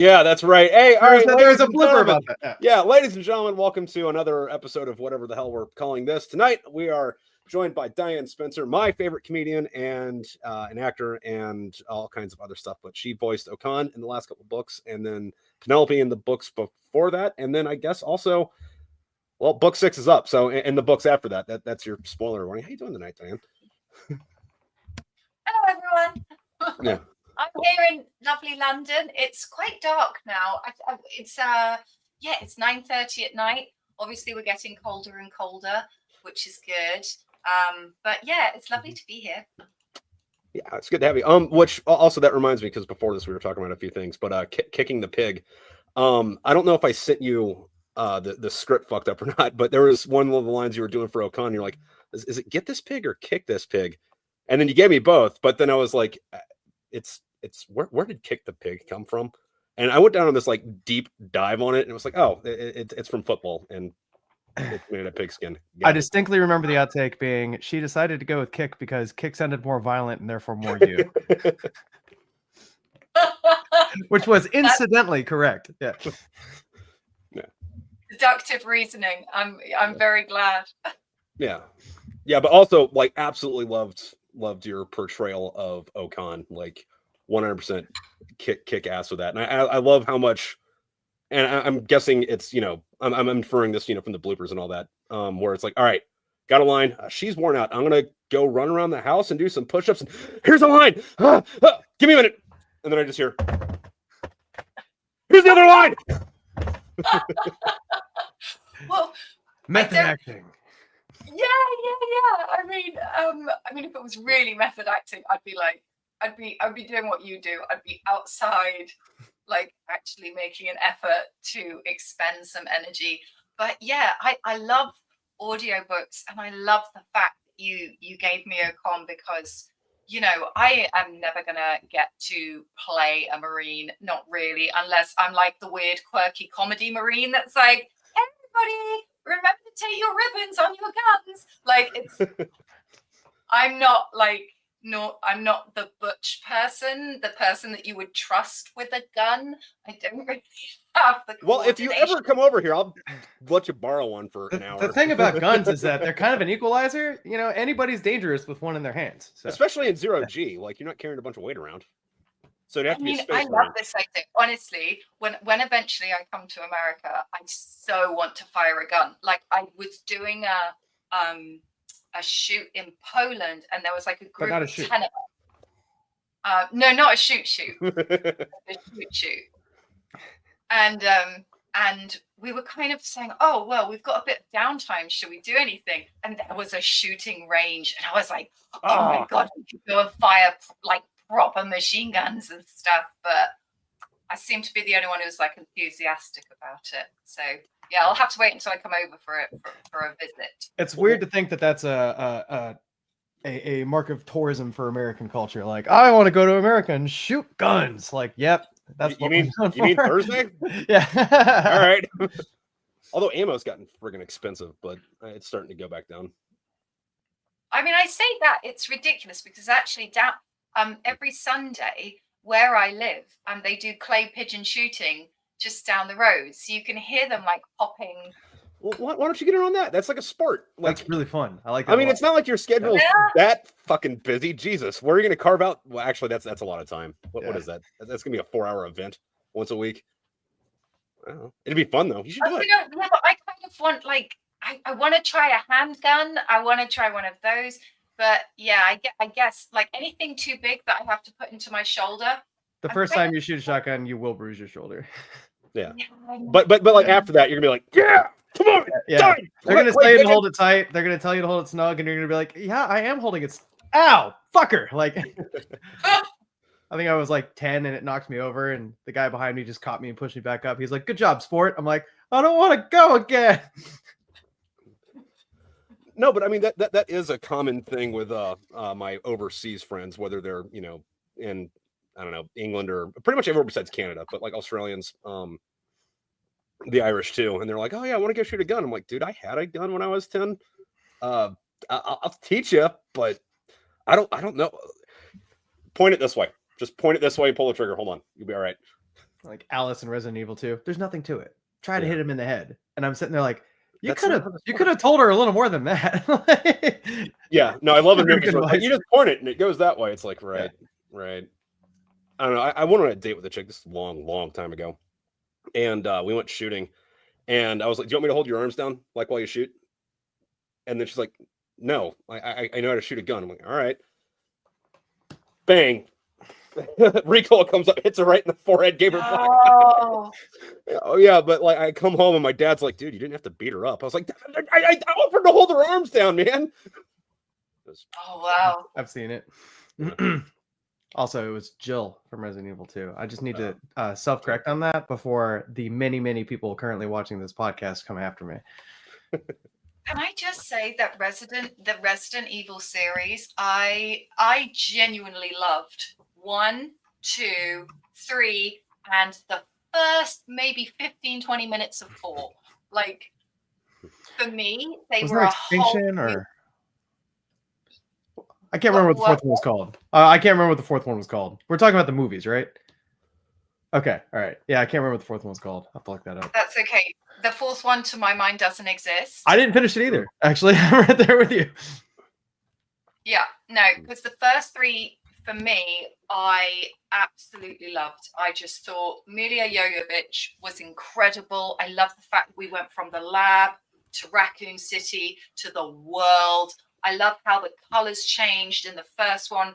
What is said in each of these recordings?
Yeah, that's right. Hey, all right, there's a blooper about that. Yeah, ladies and gentlemen, welcome to another episode of whatever the hell we're calling this. Tonight, we are joined by Diane Spencer, my favorite comedian and an actor and all kinds of other stuff. But she voiced O'Con in the last couple of books, and then Penelope in the books before that. And then I guess also, well, book 6 is up. So in the books after that's your spoiler warning. How you doing tonight, Diane? Hello, everyone. Yeah. I'm here in lovely London. It's quite dark now. It's 9:30 at night. Obviously, we're getting colder and colder, which is good. But yeah, it's lovely to be here. Yeah, it's good to have you. Which also that reminds me, because before this we were talking about a few things, but kicking the pig. I don't know if I sent you the script fucked up or not, but there was one of the lines you were doing for O'Con. You're like, is it get this pig or kick this pig? And then you gave me both, but then I was like, it's where did kick the pig come from? And I went down on this like deep dive on it, and it was like, oh, it's from football, and it's made of pigskin. I distinctly remember the outtake being she decided to go with kick because kick sounded more violent and therefore more you. Which was incidentally correct. Yeah. Deductive reasoning. I'm very glad. Yeah, but also like absolutely loved your portrayal of O'Con, like 100% kick ass with that. And I love how much, and I'm guessing it's, I'm inferring this, from the bloopers and all that, where it's like, all right, got a line. She's worn out. I'm going to go run around the house and do some push-ups. And here's a line. Give me a minute. And then I just hear, here's the other line. Well, method acting. Yeah. I mean, if it was really method acting, I'd be doing what you do. I'd be outside, like actually making an effort to expend some energy. But yeah, I love audiobooks, and I love the fact that you gave me O'Con because, I am never gonna get to play a Marine, not really, unless I'm like the weird, quirky comedy Marine that's like, everybody, remember to take your ribbons on your guns. Like I'm not the butch person, the person that you would trust with a gun. I don't really have the Well, if you ever come over here, I'll let you borrow one for an hour. The thing about guns is that they're kind of an equalizer. Anybody's dangerous with one in their hands. So. Especially in 0G, like you're not carrying a bunch of weight around. So I love this idea. Honestly, when eventually I come to America, I so want to fire a gun. Like I was doing a shoot in Poland, and there was like a group of 10 of us. No, not a shoot. A shoot. And we were kind of saying, oh, well, we've got a bit of downtime. Should we do anything? And there was a shooting range. And I was like, oh my God, we could go and fire like proper machine guns and stuff. But I seem to be the only one who's like enthusiastic about it. So yeah, I'll have to wait until I come over for a visit. It's weird to think that that's a mark of tourism for American culture. Like, I want to go to America and shoot guns. Like, yep. That's you mean Thursday? Yeah. All right. Although ammo's gotten friggin' expensive, but it's starting to go back down. I mean, I say that it's ridiculous because actually every Sunday where I live, they do clay pigeon shooting just down the road, so you can hear them like popping. Well, why don't you get in on that? That's like a sport. Like, that's really fun. I like that. I mean, it's not like your schedule is that fucking busy. Jesus, where are you going to carve out? Well, actually, that's a lot of time. What is that? That's going to be a 4-hour event once a week. I don't know. It'd be fun though. You should do it. Yeah, but I kind of want I want to try a handgun. I want to try one of those. But yeah, I guess like anything too big that I have to put into my shoulder. The first time you shoot a shotgun, you will bruise your shoulder. Yeah. But like after that, you're gonna be like, yeah, come on, yeah. They're gonna tell you to hold it tight. They're gonna tell you to hold it snug, and you're gonna be like, yeah, I am holding it. Ow, fucker! Like, I think I was like 10, and it knocked me over, and the guy behind me just caught me and pushed me back up. He's like, "Good job, sport." I'm like, I don't want to go again. No, but I mean that is a common thing with my overseas friends, whether they're in I don't know, England or pretty much everywhere besides Canada, but like Australians, the Irish too. And they're like, oh yeah, I want to go shoot a gun. I'm like, dude, I had a gun when I was 10. I'll teach you, but I don't know. Point it this way. Just point it this way and pull the trigger. Hold on. You'll be all right. Like Alice and Resident Evil 2. There's nothing to it. Try to Yeah. hit him in the head. And I'm sitting there like, you That's could not have how this you told her a little more than that. Yeah, no, I love it. Very good advice. You just point it and it goes that way. It's like, right. I don't know. I went on a date with a chick. This is a long time ago. And we went shooting. And I was like, do you want me to hold your arms down like while you shoot? And then she's like, no, I know how to shoot a gun. I'm like, all right. Bang. Recoil comes up, hits her right in the forehead, gave her black. Oh. Oh yeah, but like I come home and my dad's like, dude, you didn't have to beat her up. I was like, I offered to hold her arms down, man. Oh wow. I've seen it. Also, it was Jill from Resident Evil 2. I just need to self-correct on that before the many people currently watching this podcast come after me. Can I just say that the Resident Evil series, I genuinely loved 1, 2, 3, and the first maybe 15-20 minutes of 4. Like, for me, they Was were there a whole Extinction or I can't remember what the fourth one was called. I can't remember what the fourth one was called. We're talking about the movies, right? Okay, all right. Yeah, I can't remember what the fourth one was called. I'll have to look that up. That's okay. The fourth one, to my mind, doesn't exist. I didn't finish it either. Actually, I'm right there with you. Yeah, no, because the first 3 for me, I absolutely loved. I just thought Mila Jovovich was incredible. I love the fact that we went from the lab to Raccoon City to the world. I loved how the colors changed in the first one.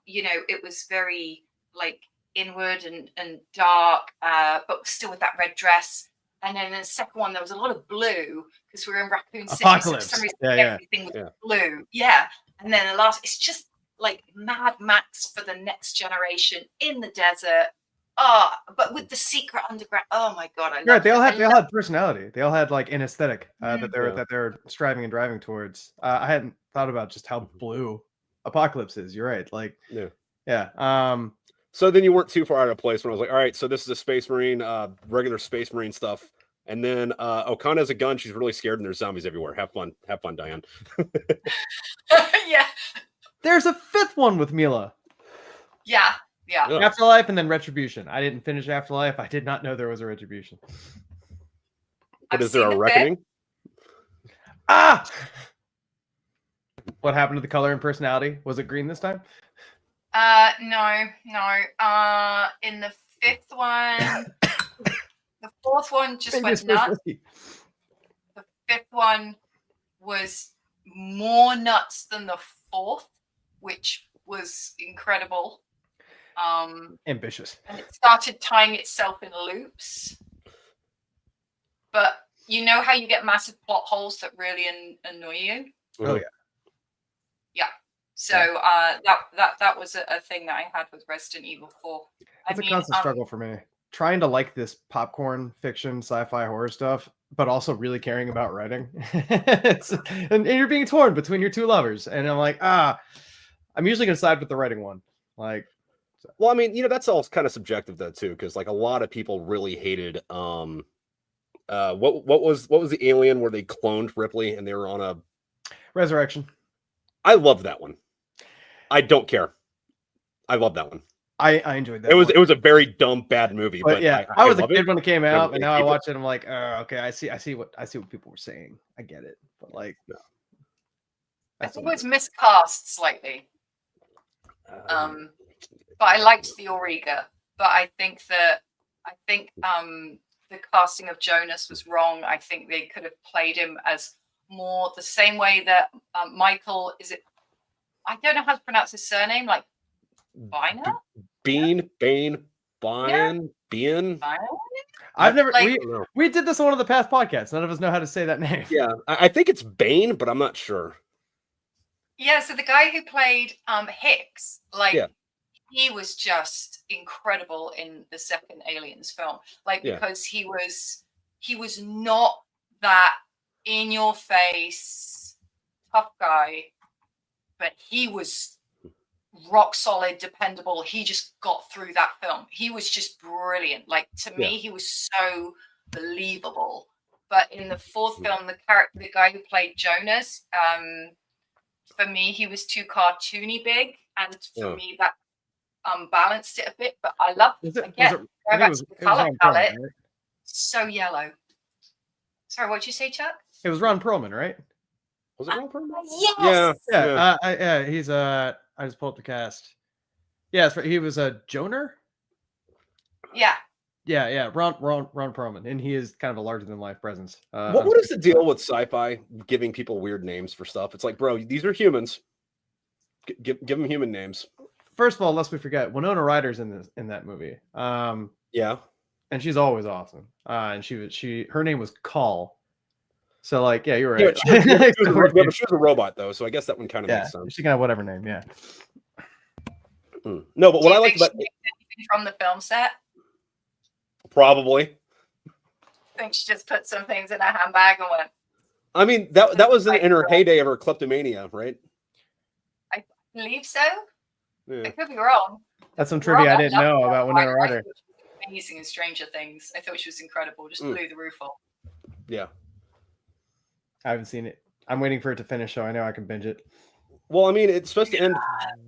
You know, it was very like inward and dark, but still with that red dress. And then in the second one, there was a lot of blue because we were in Raccoon City. Apocalypse. So for some reason, Yeah. everything was blue. Yeah. And then the last, it's just like Mad Max for the next generation in the desert. Oh, but with the secret underground. Oh my God. I Right. They all it. had personality. They all had like an aesthetic that Yeah. they're striving and driving towards. I hadn't thought about just how blue Apocalypse is. You're right. Like, yeah. So then you weren't too far out of place when I was like, all right, so this is a Space Marine, regular Space Marine stuff. And then O'Con has a gun. She's really scared and there's zombies everywhere. Have fun, Diane. Yeah. There's a fifth one with Mila. Yeah. Yeah. Afterlife and then Retribution. I didn't finish Afterlife. I did not know there was a Retribution. But is there a reckoning? Ah! What happened to the color and personality? Was it green this time? No. In the fifth one, the fourth one just went nuts. The fifth one was more nuts than the fourth, which was incredible. Ambitious. And it started tying itself in loops. But you know how you get massive plot holes that really annoy you? Oh yeah. Yeah. So that was a thing that I had with Resident Evil 4. It's a constant struggle for me. Trying to like this popcorn fiction, sci-fi horror stuff, but also really caring about writing. and you're being torn between your two lovers. And I'm like, I'm usually gonna side with the writing one. Like, well, I mean, you know, that's all kind of subjective though too, because like a lot of people really hated what was the Alien where they cloned Ripley and they were on a Resurrection. I love that one. I don't care. I love that one. I enjoyed that. It was a very dumb, bad movie. But yeah, I was a kid it. when it came out, and now I watch it. I'm like, okay, I see what people were saying. I get it, but like, no. I think it was miscast slightly. But I liked the Auriga. But I think the casting of Jonas was wrong. I think they could have played him as more the same way that Michael I don't know how to pronounce his surname, like Biner? Bean. I've never we did this on one of the past podcasts. None of us know how to say that name. Yeah, I think it's Bane, but I'm not sure. Yeah, so the guy who played Hicks, he was just incredible in the second Aliens film. Because he was not that in your face tough guy, but he was rock solid, dependable. He just got through that film. He was just brilliant. Like, to me, he was so believable. But in the fourth film, the guy who played Jonas, for me, he was too cartoony big, and for me balanced it a bit. But I love again going back to the color palette. Right? So yellow. Sorry, what'd you say, Chuck? It was Ron Perlman, right? Was it Ron Perlman? Yes. Yeah. He's I just pulled up the cast. Yeah, he was a Joner. Yeah. Yeah. Ron Perlman, and he is kind of a larger than life presence. What is the deal with sci-fi giving people weird names for stuff? It's like, bro, these are humans. Give them human names. First of all, lest we forget, Winona Ryder's in that movie. Yeah, and she's always awesome. And her name was Call. So like, yeah, you're right. Yeah, she was a robot though, so I guess that one kind of makes sense. She can have whatever name, yeah. No, but what I like about from the film set, probably. I think she just put some things in her handbag and went. I mean, that was in her heyday of her kleptomania, right? I believe so. Yeah. I could be wrong. That's some trivia I didn't know about Winona Ryder. Amazing in Stranger Things. I thought she was incredible. Just blew the roof off. Yeah. I haven't seen it. I'm waiting for it to finish, so I know I can binge it. Well, I mean, it's supposed to end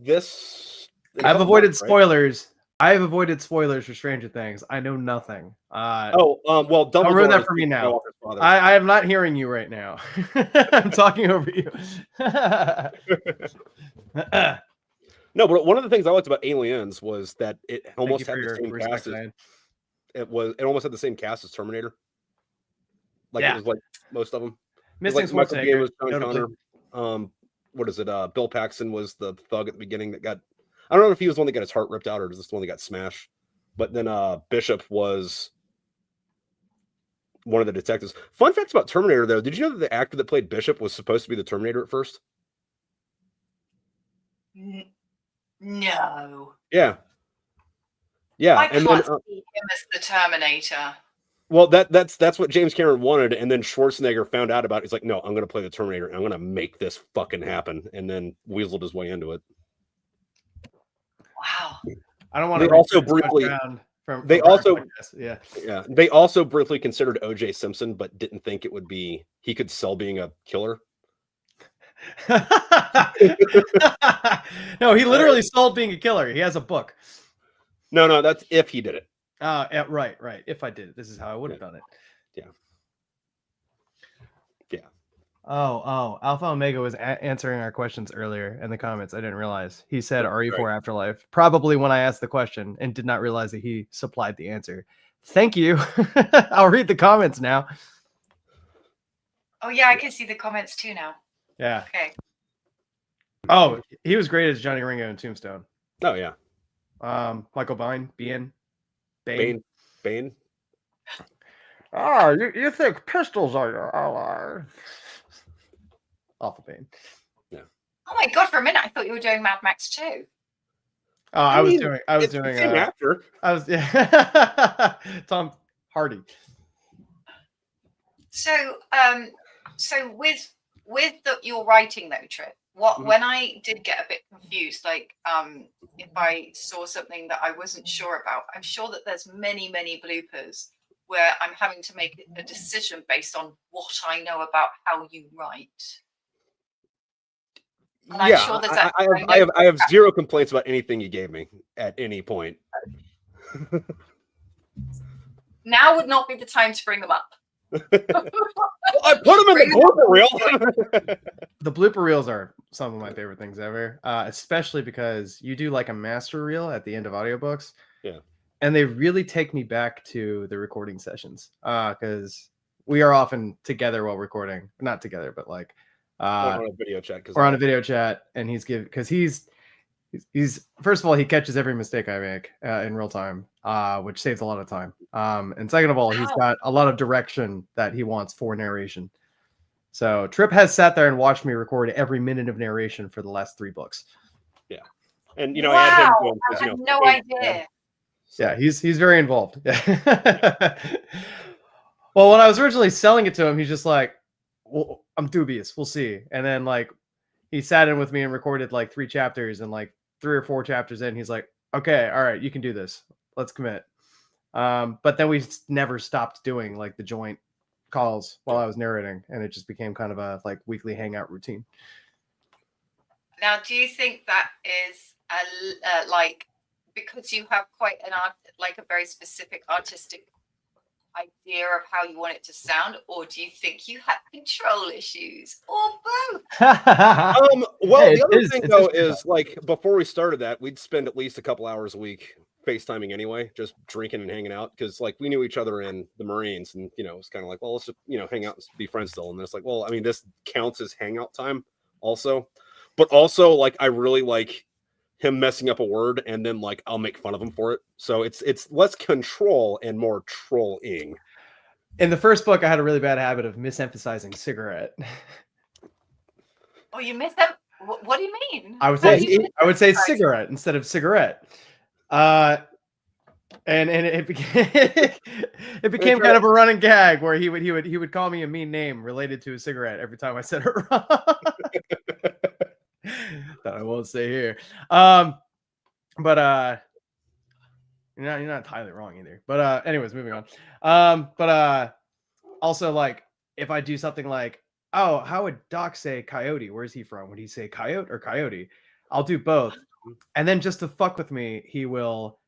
this. I've avoided spoilers. I have avoided spoilers for Stranger Things. I know nothing. Well, Dumbledore. Don't ruin that for me now. I am not hearing you right now. I'm talking over you. No, but one of the things I liked about Aliens was that it almost had the same cast. It almost had the same cast as Terminator. Like it was like most of them. Missing like Michael Biehn was John Connor. What is it? Bill Paxton was the thug at the beginning that got. I don't know if he was the one that got his heart ripped out or just the one that got smashed. But then Bishop was one of the detectives. Fun facts about Terminator, though. Did you know that the actor that played Bishop was supposed to be the Terminator at first? No. Yeah. Yeah. I can't see him as the Terminator. Well, that's what James Cameron wanted, and then Schwarzenegger found out about it. He's like, no, I'm going to play the Terminator, and I'm going to make this fucking happen, and then weaseled his way into it. Wow. I don't want to. They also briefly considered O.J. Simpson, but didn't think it would be he could sell being a killer. No, he literally sold being a killer. He has a book. No, that's if he did it. Yeah, right. If I did it, this is how I would have done it. Yeah. Oh, Alpha Omega was answering our questions earlier in the comments. I didn't realize. He said RE4 Afterlife, probably when I asked the question and did not realize that he supplied the answer. Thank you. I'll read the comments now. Oh yeah, I can see the comments too now. Yeah. Okay. Oh, he was great as Johnny Ringo in Tombstone. Oh yeah. Michael Bane. Oh, you think pistols are your ally? Awful Bane. Yeah. Oh my god! For a minute, I thought you were doing Mad Max 2. Oh, I was doing. After. I was Tom Hardy. So, with your writing though, Trip, when I did get a bit confused, like if I saw something that I wasn't sure about, I'm sure that there's many bloopers where I'm having to make a decision based on what I know about how you write. And yeah, I'm sure there's I have zero complaints about anything you gave me at any point. Now would not be the time to bring them up. I put them in the blooper reel. The blooper reels are some of my favorite things ever, especially because you do like a master reel at the end of audiobooks. Yeah. And they really take me back to the recording sessions because we are often together while recording. Not together, but like on a video chat. Or on a video chat, and he's first of all, he catches every mistake I make in real time, which saves a lot of time. And second of all, he's got a lot of direction that he wants for narration. So Trip has sat there and watched me record every minute of narration for the last 3 books. Yeah. And I had him going, I had no idea. Yeah, he's very involved. Yeah. Well, when I was originally selling it to him, he's just like, well, I'm dubious. We'll see. And then like he sat in with me and recorded like 3 chapters, and like 3 or 4 chapters in, he's like, okay, all right, you can do this. Let's commit. But then we never stopped doing like the joint calls while I was narrating, and it just became kind of a like weekly hangout routine. Now, do you think that is like because you have quite an art, like a very specific artistic idea of how you want it to sound, or do you think you had control issues, or both? Well, Hey, the other it's thing his though freestyle. is like before we started that, we'd spend at least a couple hours a week FaceTiming anyway, just drinking and hanging out because like we knew each other in the Marines, and you know it's kind of like, well, let's just hang out and be friends still. And it's like, well, I mean, this counts as hangout time also, but also like I really like him messing up a word and then like I'll make fun of him for it. So it's less control and more trolling. In the first book, I had a really bad habit of misemphasizing cigarette. Oh, you missed that. What do you mean? I would How say do you I would say misemphasize? cigarette instead of cigarette. And it became it became kind of a running gag where he would call me a mean name related to a cigarette every time I said it wrong. That I won't say here. But you're not entirely wrong either. But anyways, moving on. But also like if I do something like, oh, how would Doc say coyote? Where's he from? Would he say coyote or coyote? I'll do both. And then just to fuck with me, he will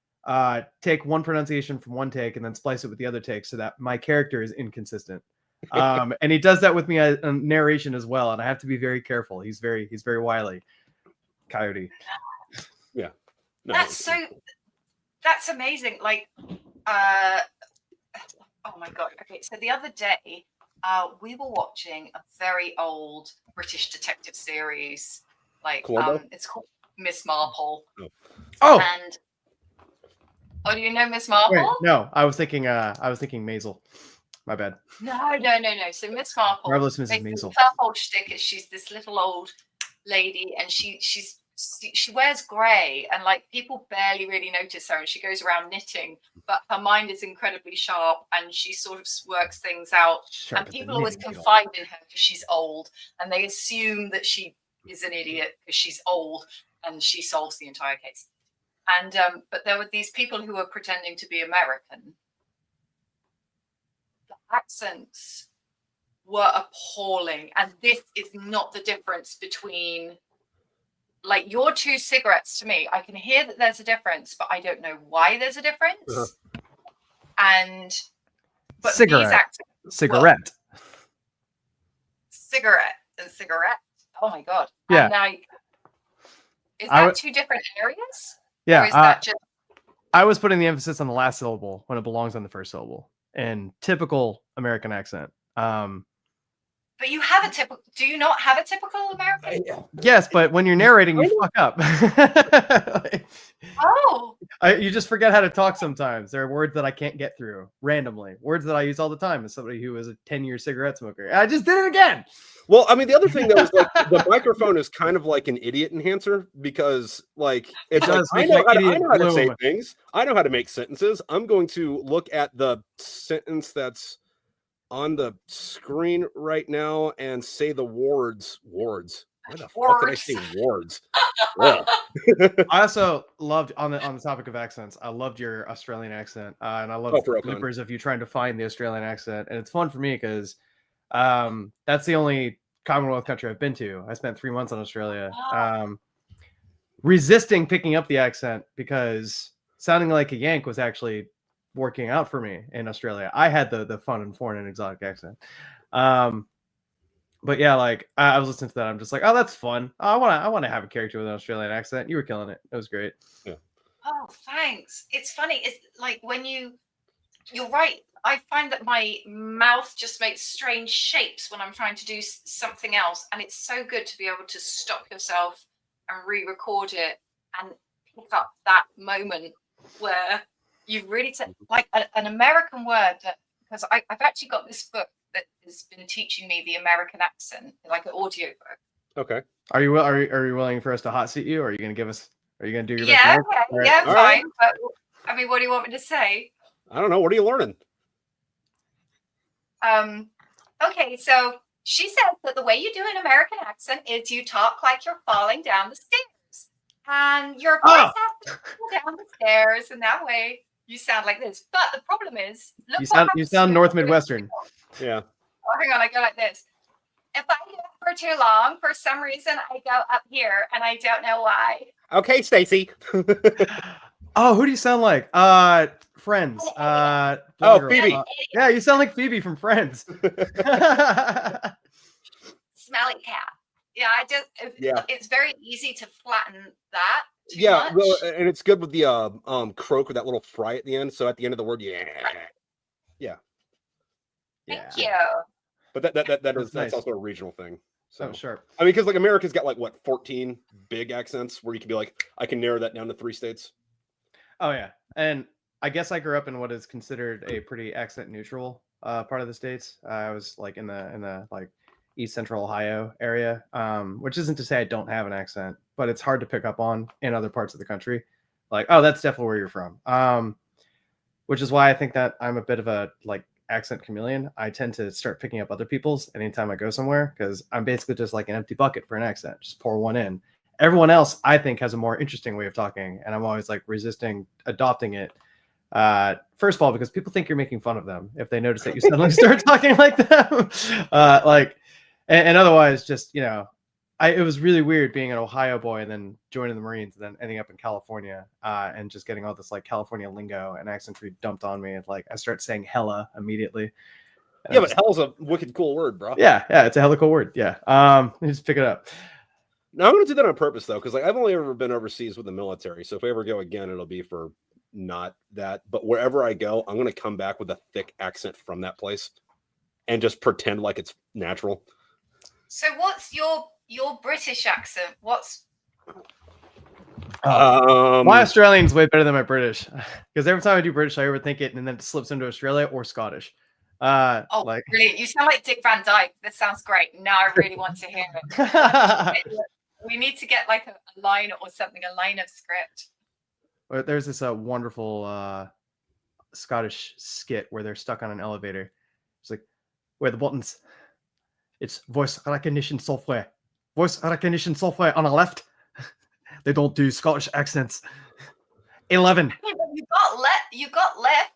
take one pronunciation from one take and then splice it with the other take so that my character is inconsistent. And he does that with me on narration as well, and I have to be very careful. He's very wily. Coyote. Yeah. No, That's amazing. Like, oh my god. Okay, so the other day, we were watching a very old British detective series. Like, it's called Miss Marple. Oh. And do you know Miss Marple? Wait, no, I was thinking Maisel. My bad. No. So Miss Marple, Marvelous Mrs. Maisel. Her whole shtick is she's this little old lady, and she wears grey, and like people barely really notice her, and she goes around knitting, but her mind is incredibly sharp, and she sort of works things out. And people always confide in her because she's old, and they assume that she is an idiot because she's old, and she solves the entire case. And but there were these people who were pretending to be American. The accents were appalling, and this is not the difference between, like, your two cigarettes to me. I can hear that there's a difference, but I don't know why there's a difference. But cigarette. These accents, cigarette. Cigarette and cigarette. Oh my god. Yeah. And now, is that two different areas? Yeah. Or is that just... I was putting the emphasis on the last syllable when it belongs on the first syllable in typical American accent. But you have a typical. Do you not have a typical American? Yes, but when you're narrating, you fuck up. You just forget how to talk sometimes. There are words that I can't get through randomly. Words that I use all the time as somebody who is a 10-year cigarette smoker. I just did it again. Well, I mean, the other thing though is like the microphone is kind of like an idiot enhancer because like it's like, I know how to say things. I know how to make sentences. I'm going to look at the sentence that's on the screen right now and say the words. Why the fuck did I say words? I also loved on the topic of accents. I loved your Australian accent, and I love the bloopers of you trying to find the Australian accent. And it's fun for me because that's the only Commonwealth country I've been to. I spent 3 months in Australia, resisting picking up the accent because sounding like a Yank was actually working out for me in Australia. I had the fun and foreign and exotic accent. But yeah, like I was listening to that. I'm just like, oh, that's fun. I want to have a character with an Australian accent. You were killing it. It was great. Yeah. Oh, thanks. It's funny. It's like when you're right. I find that my mouth just makes strange shapes when I'm trying to do something else. And it's so good to be able to stop yourself and re-record it and pick up that moment where you've really said, like an American word that, because I've actually got this book that has been teaching me the American accent, like an audio book. Okay. Are you willing for us to hot seat you, or are you going to give us? Are you going to do your best? Yeah. Okay. Yeah. Fine. Right. But I mean, what do you want me to say? I don't know. What are you learning? Okay. So she says that the way you do an American accent is you talk like you're falling down the stairs, and your voice has to fall down the stairs, and that way you sound like this. But the problem is, you sound North Midwestern. Yeah. Oh, hang on, I go like this. If I do it for too long, for some reason, I go up here, and I don't know why. Okay, Stacy. Oh, who do you sound like? Friends. Oh, Girl. Phoebe. Yeah, you sound like Phoebe from Friends. Smelly cat. Yeah, Yeah. it's very easy to flatten that too Yeah, much. well, and it's good with the croak with that little fry at the end. So at the end of the word, yeah. Thank you. But that's nice. also a regional thing. So Sure. I mean, because like America's got like what 14 big accents where you can be like, I can narrow that down to 3 states. Oh yeah, and I guess I grew up in what is considered a pretty accent neutral part of the states. I was like in the like East Central Ohio area, which isn't to say I don't have an accent, but it's hard to pick up on in other parts of the country. Like, oh, that's definitely where you're from. Which is why I think that I'm a bit of a like accent chameleon. I tend to start picking up other people's anytime I go somewhere because I'm basically just like an empty bucket for an accent. Just pour one in. Everyone else, I think, has a more interesting way of talking, and I'm always like resisting adopting it. First of all, because people think you're making fun of them if they notice that you suddenly start talking like them. And otherwise, just it was really weird being an Ohio boy and then joining the Marines and then ending up in California and just getting all this like California lingo and accentry dumped on me. And like I start saying hella immediately. Yeah, but hell's a wicked cool word, bro. Yeah, it's a hella cool word. Yeah. Just pick it up. Now I'm gonna do that on purpose though, because like I've only ever been overseas with the military. So if I ever go again, it'll be for not that. But wherever I go, I'm gonna come back with a thick accent from that place and just pretend like it's natural. So what's your British accent? What's my Australian's way better than my British because every time I do British, I overthink it and then it slips into Australia or Scottish. Brilliant! You sound like Dick Van Dyke. This sounds great. Now I really want to hear it. We need to get like a line or something, a line of script. There's this wonderful Scottish skit where they're stuck on an elevator. It's like, where the buttons? It's voice recognition software. Voice recognition software on the left. They don't do Scottish accents. 11. You got left.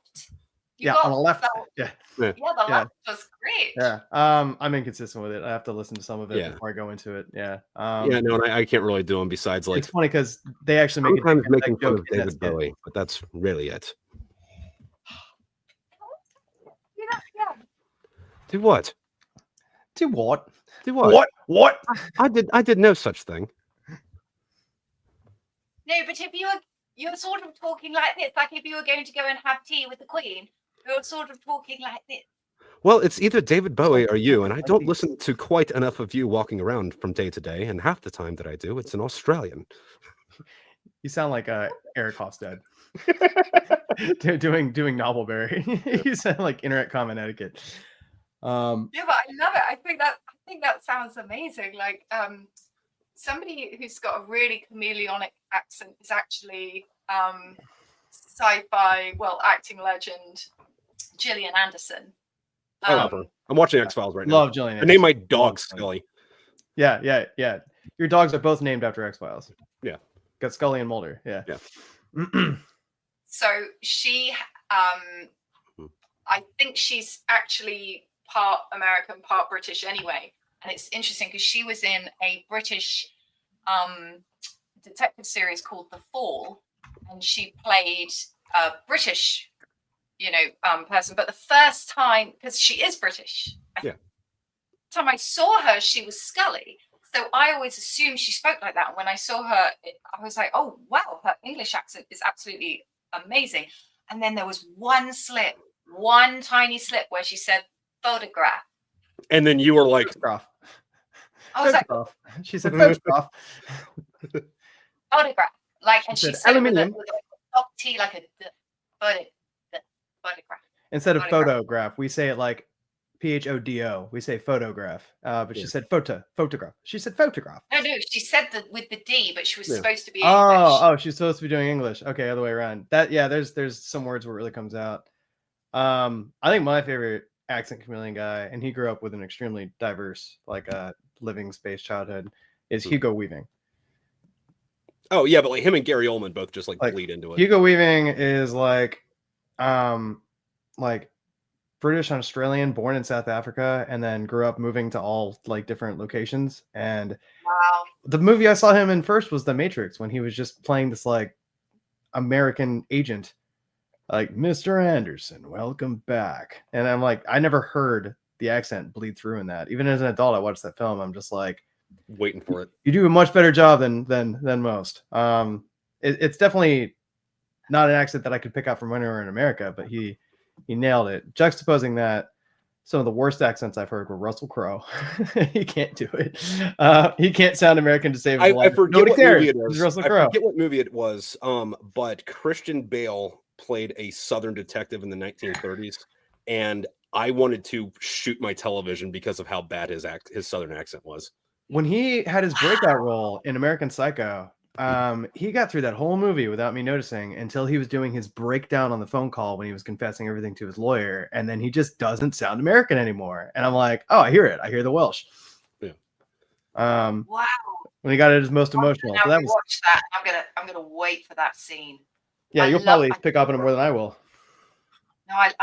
On the left. The left was great. Yeah. I'm inconsistent with it. I have to listen to some of it before I go into it. Yeah. No, I can't really do them besides like it's funny because they actually make sometimes making fun of David Bowie, but that's really it. Do what? Do what? Do what? What? I did no such thing. No, but if you're sort of talking like this, like if you were going to go and have tea with the Queen, you're sort of talking like this. Well, it's either David Bowie or you, and I don't listen to quite enough of you walking around from day to day, and half the time that I do, it's an Australian. You sound like Eric Hofstad doing Novelberry. You sound like internet common etiquette. Yeah, but I love it. I think that sounds amazing. Like somebody who's got a really chameleonic accent is actually sci-fi, acting legend Gillian Anderson. I love her. I'm watching X-Files right now. Love Gillian. I named my dog Scully. Yeah. Your dogs are both named after X-Files. Yeah. Got Scully and Mulder. Yeah. So she, I think she's actually part American, part British anyway. And it's interesting because she was in a British detective series called The Fall, and she played a British, person. But the first time, because she is British, the time I saw her, she was Scully. So I always assumed she spoke like that. And when I saw her, I was like, oh, wow, her English accent is absolutely amazing. And then there was one tiny slip where she said photograph. And then you were like, photograph. I was like, she said photograph. Photograph. Like, and she said aluminium. with a T, like a photograph. Instead of photograph, we say it like PHODO. We say photograph. But she said photograph. She said photograph. No, she said that with the D, but she was supposed to be English. Oh, she's supposed to be doing English. Okay, other way around. There's some words where it really comes out. I think my favorite accent chameleon guy, and he grew up with an extremely diverse, living space childhood, is Hugo Weaving. Oh yeah, but like him and Gary Oldman both just like bleed into it. Hugo Weaving is like British and Australian, born in South Africa, and then grew up moving to all like different locations. And wow, the movie I saw him in first was The Matrix, when he was just playing this like American agent, like, Mr. Anderson, welcome back. And I'm like, I never heard the accent bleed through in that. Even as an adult, I watched that film. I'm just like, waiting for it. You do a much better job than most. It's definitely not an accent that I could pick out from anywhere in America, but he nailed it. Juxtaposing that, some of the worst accents I've heard were Russell Crowe. He can't do it. He can't sound American to save his life. I forget Nobody what cares. movie it It's was. Russell I Crowe. forget what movie it was. But Christian Bale played a Southern detective in the 1930s, and I wanted to shoot my television because of how bad his Southern accent was. When he had his breakout role in American Psycho, he got through that whole movie without me noticing until he was doing his breakdown on the phone call when he was confessing everything to his lawyer, and then he just doesn't sound American anymore. And I'm like, oh, I hear it. I hear the Welsh. Yeah. Wow. When he got at his most emotional. Now So that was, watch that. I'm gonna wait for that scene. yeah, you'll probably pick up on it more than I will. No, I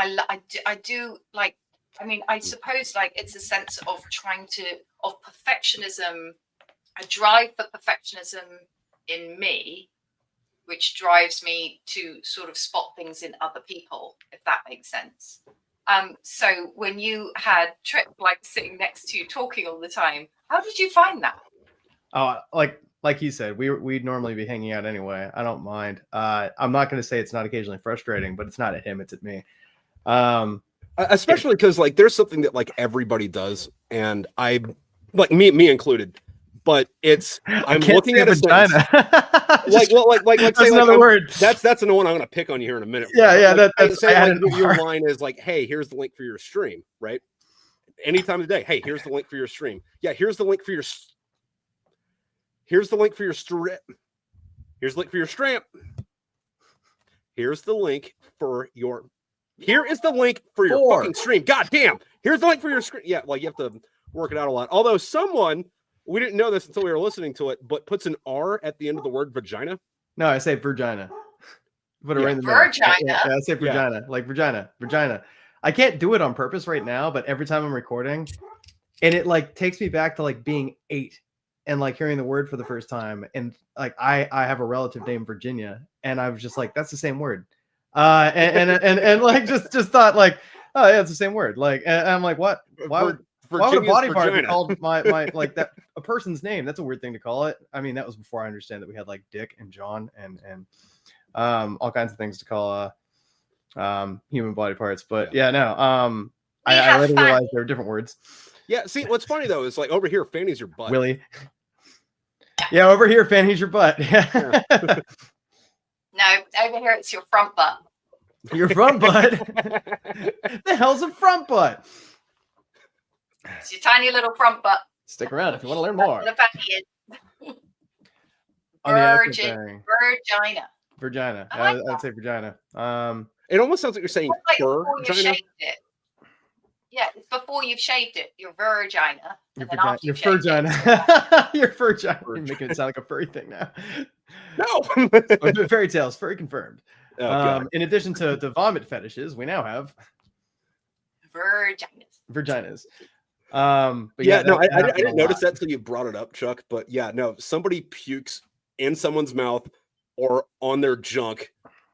do like. I mean, I suppose like it's a sense of of perfectionism, a drive for perfectionism in me, which drives me to sort of spot things in other people, if that makes sense. So when you had Trip like sitting next to you talking all the time, how did you find that? Oh, like he said, we'd normally be hanging out anyway. I don't mind. I'm not going to say it's not occasionally frustrating, but it's not at him, it's at me. Especially because like there's something that like everybody does, and I like me included. But it's I'm looking at a vagina. like that's say, another word. That's the one I'm going to pick on you here in a minute. Yeah, like, that's say like your line is like, hey, here's the link for your stream, right? Anytime of the day, hey, here's the link for your stream. Yeah, here's the link for your strip. Here's the link for your strap. Here's the link for your. Here is the link for your fucking stream. God damn. Here's the link for your screen. Yeah, like you have to work it out a lot. Although someone, we didn't know this until we were listening to it, but puts an R at the end of the word vagina. No, I say vagina. Put it right in the vagina. Yeah, I say vagina. Yeah. Like vagina. I can't do it on purpose right now, but every time I'm recording, and it like takes me back to like being 8 and like hearing the word for the first time. And like I have a relative named Virginia, and I was just like, that's the same word. And like just thought like, oh yeah, it's the same word. Like, and I'm like, what? Why would a body part be called my like that a person's name? That's a weird thing to call it. I mean, that was before I understand that we had like Dick and John and all kinds of things to call human body parts. But yeah, no. I later realized there were different words. Yeah, see, what's funny though is like over here, Fanny's your butt. Willie. Yeah, over here, Fanny's your butt. Yeah. No, over here it's your front butt. Your front butt? The hell's a front butt? It's your tiny little front butt. Stick around if you want to learn more. Vagina. Vagina. Like I'd say vagina. It almost sounds like you're saying vagina. Yeah, it's before you've shaved it. Your vagina. Your vagina. Your vagina. You're making it sound like a furry thing now. No. Fairy tales, furry confirmed. In addition to the vomit fetishes, we now have vaginas. But yeah, no, I didn't notice that until you brought it up, Chuck. But yeah, no, somebody pukes in someone's mouth or on their junk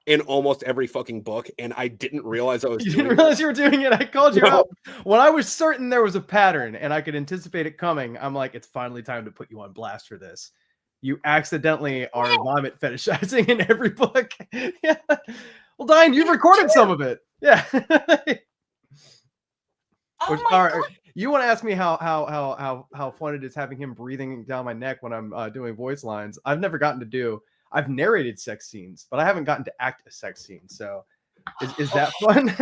in almost every fucking book, and I didn't realize I was. You didn't realize you were doing it. I called you out when I was certain there was a pattern and I could anticipate it coming. I'm like, it's finally time to put you on blast for this. You accidentally are vomit fetishizing in every book. Yeah. Well, Diane, you've recorded some of it. Yeah. You want to ask me how fun it is having him breathing down my neck when I'm doing voice lines? I've never gotten to do. I've narrated sex scenes, but I haven't gotten to act a sex scene. So, is that fun?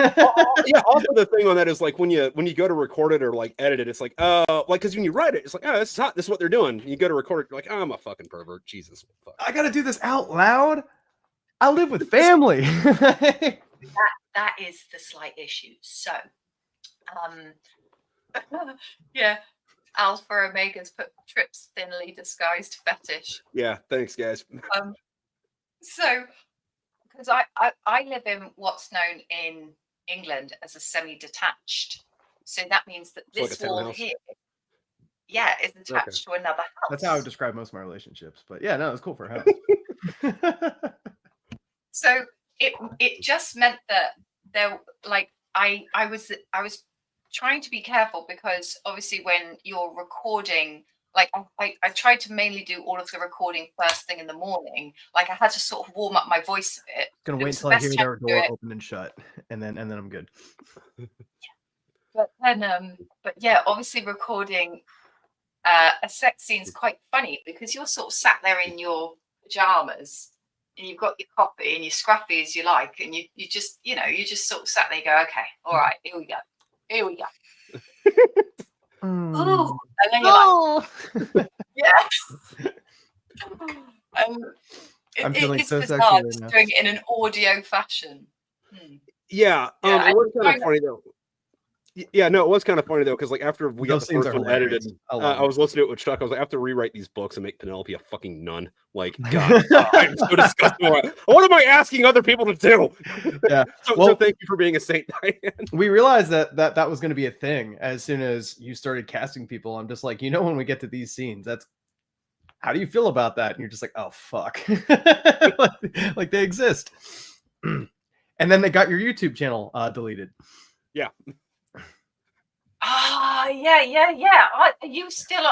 Yeah. Also, the thing on that is like when you go to record it or like edit it, it's like like because when you write it, it's like this is hot. This is what they're doing. You go to record it, you're like I'm a fucking pervert. Jesus. Fuck. I got to do this out loud. I live with family. that is the slight issue. So, yeah. Alpha Omega's put Trip's thinly disguised fetish. Yeah, thanks, guys. So, because I live in what's known in England as a semi-detached, so that means that this like wall here, is attached to another house. That's how I would describe most of my relationships. But yeah, no, it's cool for a house. So it just meant that there, like, I was trying to be careful, because obviously when you're recording, like I tried to mainly do all of the recording first thing in the morning. Like I had to sort of warm up my voice a bit. Gonna It wait was the until I best hear time their to do door it. open and shut, and then I'm good. But then, but yeah, obviously recording a sex scene is quite funny, because you're sort of sat there in your pajamas and you've got your coffee and you're scruffy as you like, and you just, you just sort of sat there and go, okay, all right, here we go. Ooh, and then you're like, yes. I'm It feeling is so bizarre sexy right just now. doing it in an audio fashion. Yeah, Yeah, it was kind I of funny though. Yeah, no, it was kind of funny though, because like after we got Those the scenes first are one hilarious. edited, I love I was listening to it with Chuck. I was like, I have to rewrite these books and make Penelope a fucking nun. Like, God, I'm so disgusted. What am I asking other people to do? Yeah. So thank you for being a saint, Diane. We realized that was going to be a thing as soon as you started casting people. I'm just like, when we get to these scenes, how do you feel about that? And you're just like, oh fuck, like they exist. And then they got your YouTube channel deleted. Yeah. Yeah. Are you still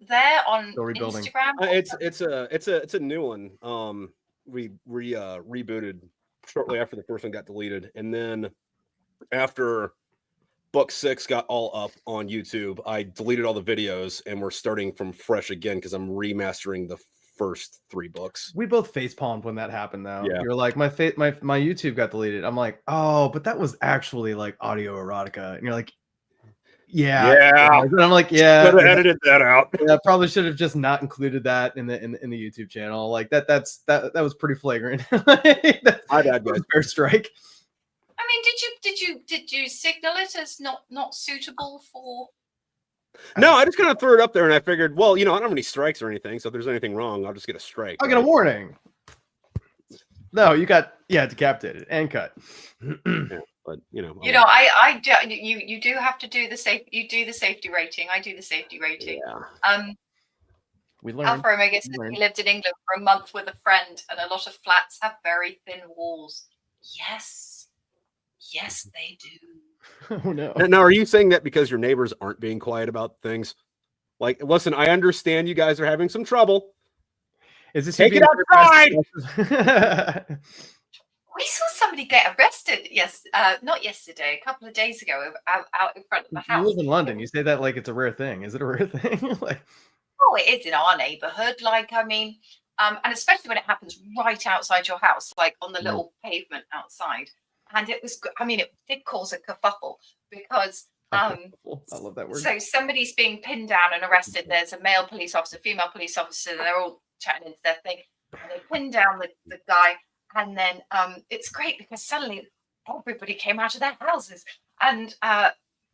there on Still rebuilding. Instagram? It's a new one. We rebooted shortly after the first one got deleted, and then after book 6 got all up on YouTube, I deleted all the videos, and we're starting from fresh again because I'm remastering the first 3 books. We both facepalmed when that happened, though. Yeah. You're like, my YouTube got deleted. I'm like, oh, but that was actually like audio erotica, and you're like, yeah. And I'm like, yeah, should have edited that out. Yeah, probably should have just not included that in the YouTube channel. Like that was pretty flagrant. My bad, guys. Fair strike. I mean, did you signal it as not suitable for? No, I just kind of threw it up there, and I figured, well, I don't have any strikes or anything, so if there's anything wrong, I'll just get a strike. I'll get a warning. No, you got decapitated and cut. Yeah, but I do. You do have to do the safety rating. I do the safety rating. Yeah. We learned. Alpha Omega said he lived in England for a month with a friend, and a lot of flats have very thin walls. Yes, they do. Oh no. Now, are you saying that because your neighbors aren't being quiet about things? Like, listen, I understand you guys are having some trouble. Is this take it outside? We saw somebody get arrested. Yes, not yesterday. A couple of days ago, out in front of the house. You live in London. You say that like it's a rare thing. Is it a rare thing? Like, oh, it is in our neighbourhood. Like, I mean, and especially when it happens right outside your house, like on the little pavement outside. And it was, I mean, it did cause a kerfuffle because I love that word. So somebody's being pinned down and arrested. There's a male police officer, female police officer, and they're all chatting into their thing. And they pin down the guy. And then it's great because suddenly everybody came out of their houses. And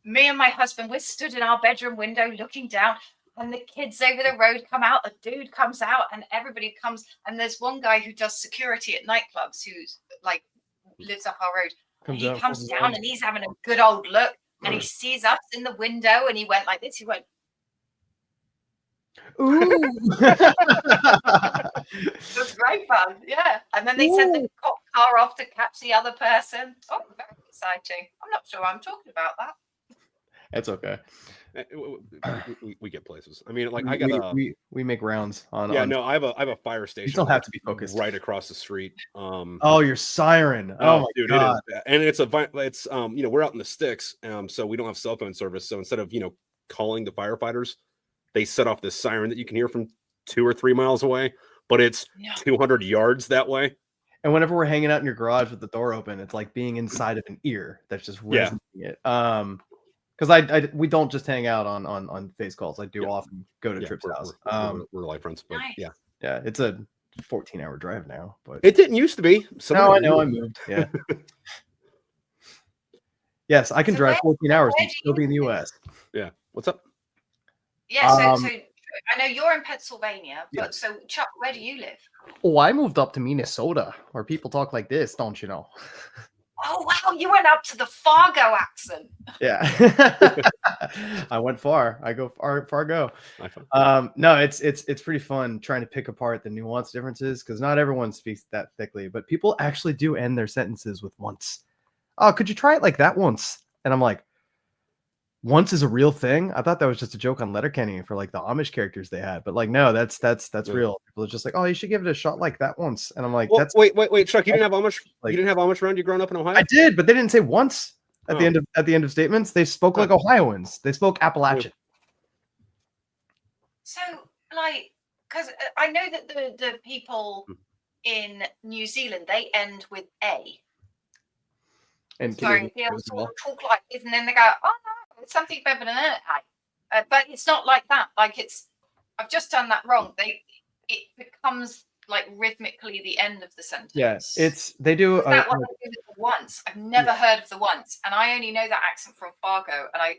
me and my husband, we're stood in our bedroom window looking down. And the kids over the road come out. The dude comes out and everybody comes. And there's one guy who does security at nightclubs who's like lives up our road. He comes down and he's having a good old look. And he sees us in the window and he went like this. He went, ooh. It was great fun. Yeah. And then they sent the cop car off to catch the other person. Oh, very exciting. I'm not sure I'm talking about that. It's okay. We get places. I mean, like I got we make rounds on. Yeah, no, I have a fire station. You don't have to be focused. Right across the street. Oh, your siren. Oh my dude, God. it is. And it's we're out in the sticks, so we don't have cell phone service. So instead of calling the firefighters, they set off this siren that you can hear from 2 or 3 miles away, but it's 200 yards that way. And whenever we're hanging out in your garage with the door open, it's like being inside of an ear that's just resonating it. Because we don't just hang out on face calls. I do often go to Trip's house. We're life friends, but nice. Yeah, it's a 14-hour drive now. But it didn't used to be. No, I know I moved. Yeah. Yes, I can drive 14 hours and still be in the U.S. Yeah. What's up? Yeah. So I know you're in Pennsylvania, but so Chuck, where do you live? Oh, I moved up to Minnesota, where people talk like this, don't you know? Oh wow, you went up to the Fargo accent. Yeah. I went far. I go far go. I No, it's pretty fun trying to pick apart the nuance differences because not everyone speaks that thickly, but people actually do end their sentences with once. Oh, could you try it like that once? And I'm like, once is a real thing. I thought that was just a joke on Letterkenny for like the Amish characters they had, but like no, that's Yeah. real. People are just like, oh, you should give it a shot like that once, and I'm like, Well, that's wait, Chuck. You didn't have Amish. like- you didn't have Amish around you growing up in Ohio. I did, but they didn't say once at the Oh. end of statements. They spoke like Ohioans. They spoke Appalachian. So, like, because I know that the people in New Zealand, they end with A. And Sorry, they talk like this, and then they go, oh no, it's something better than A. But it's not like that. Like I've just done that wrong. It becomes like rhythmically the end of the sentence. Yes, they do. Is that what they do with the once? I've never heard of the once, and I only know that accent from Fargo, and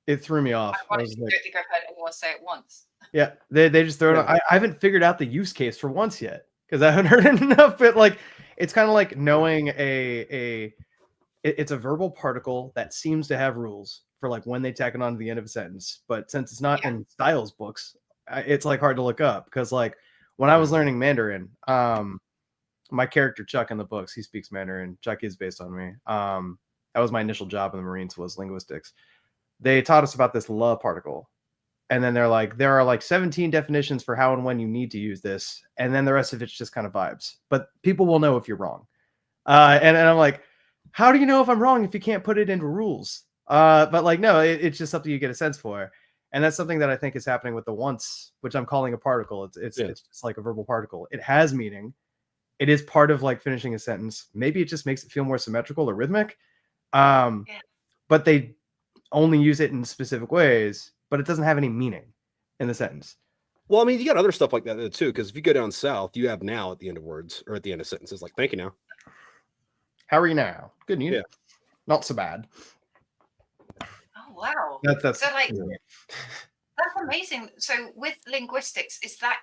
it threw me off. I don't think I've heard anyone say it once. Yeah, they just throw it on. I haven't figured out the use case for once yet because I haven't heard it enough. But like, it's kind of like knowing it's a verbal particle that seems to have rules for like when they tack it on to the end of a sentence. But since it's not in Styles books, it's like hard to look up because like when I was learning Mandarin, my character Chuck in the books, he speaks Mandarin. Chuck is based on me. That was my initial job in the Marines, was linguistics. They taught us about this la particle. And then they're like, there are like 17 definitions for how and when you need to use this. And then the rest of it's just kind of vibes. But people will know if you're wrong. And I'm like, how do you know if I'm wrong if you can't put it into rules? But like, no, it's just something you get a sense for. And that's something that I think is happening with the once, which I'm calling a particle. It's just like a verbal particle. It has meaning. It is part of like finishing a sentence. Maybe it just makes it feel more symmetrical or rhythmic. But they only use it in specific ways, but it doesn't have any meaning in the sentence. Well, I mean, you got other stuff like that too, because if you go down south, you have now at the end of words or at the end of sentences, like "thank you now." How are you now? Good news. Yeah. Not so bad. Oh wow. That's so like that's amazing. So with linguistics, is that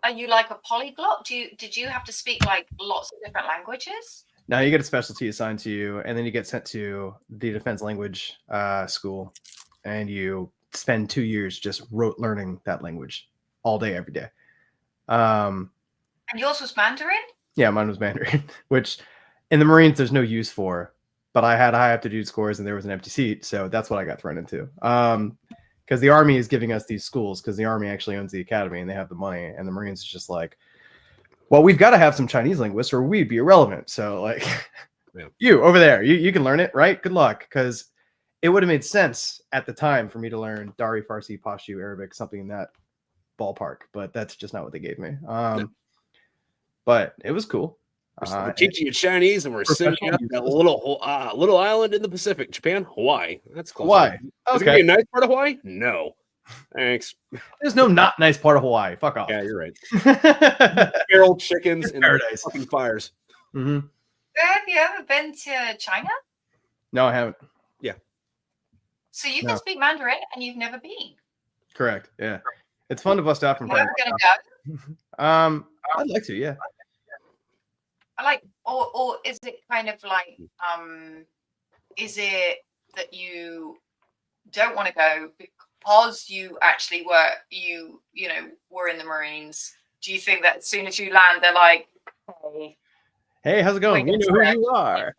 are you like a polyglot? Did you have to speak like lots of different languages? No, you get a specialty assigned to you, and then you get sent to the defense language school, and you spend 2 years just learning that language all day, every day. And yours was Mandarin? Yeah, mine was Mandarin, which in the Marines there's no use for, but I had high aptitude scores and there was an empty seat, so that's what I got thrown into. Because the Army is giving us these schools because the Army actually owns the academy and they have the money, and the Marines is just like, well, we've got to have some Chinese linguists or we'd be irrelevant. So like, you over there, you can learn it, right? Good luck, because it would have made sense at the time for me to learn Dari, Farsi, Pashto, Arabic, something in that ballpark, but that's just not what they gave me. But it was cool. We're teaching you Chinese, and we're sending you to that little island in the Pacific, Japan, Hawaii. That's close. Hawaii. Is it gonna be a nice part of Hawaii? No. Thanks. There's no not nice part of Hawaii. Fuck off. Yeah, you're right. Feral chickens and paradise. Fucking fires. Mm-hmm. Have you ever been to China? No, I haven't. Yeah. So you can speak Mandarin and you've never been? Correct. Yeah. It's fun to bust out from. You're never gonna go? I'd like to. Yeah. Or is it kind of like, is it that you don't want to go because you actually were in the Marines? Do you think that as soon as you land, they're like, hey, how's it going? We know who you are.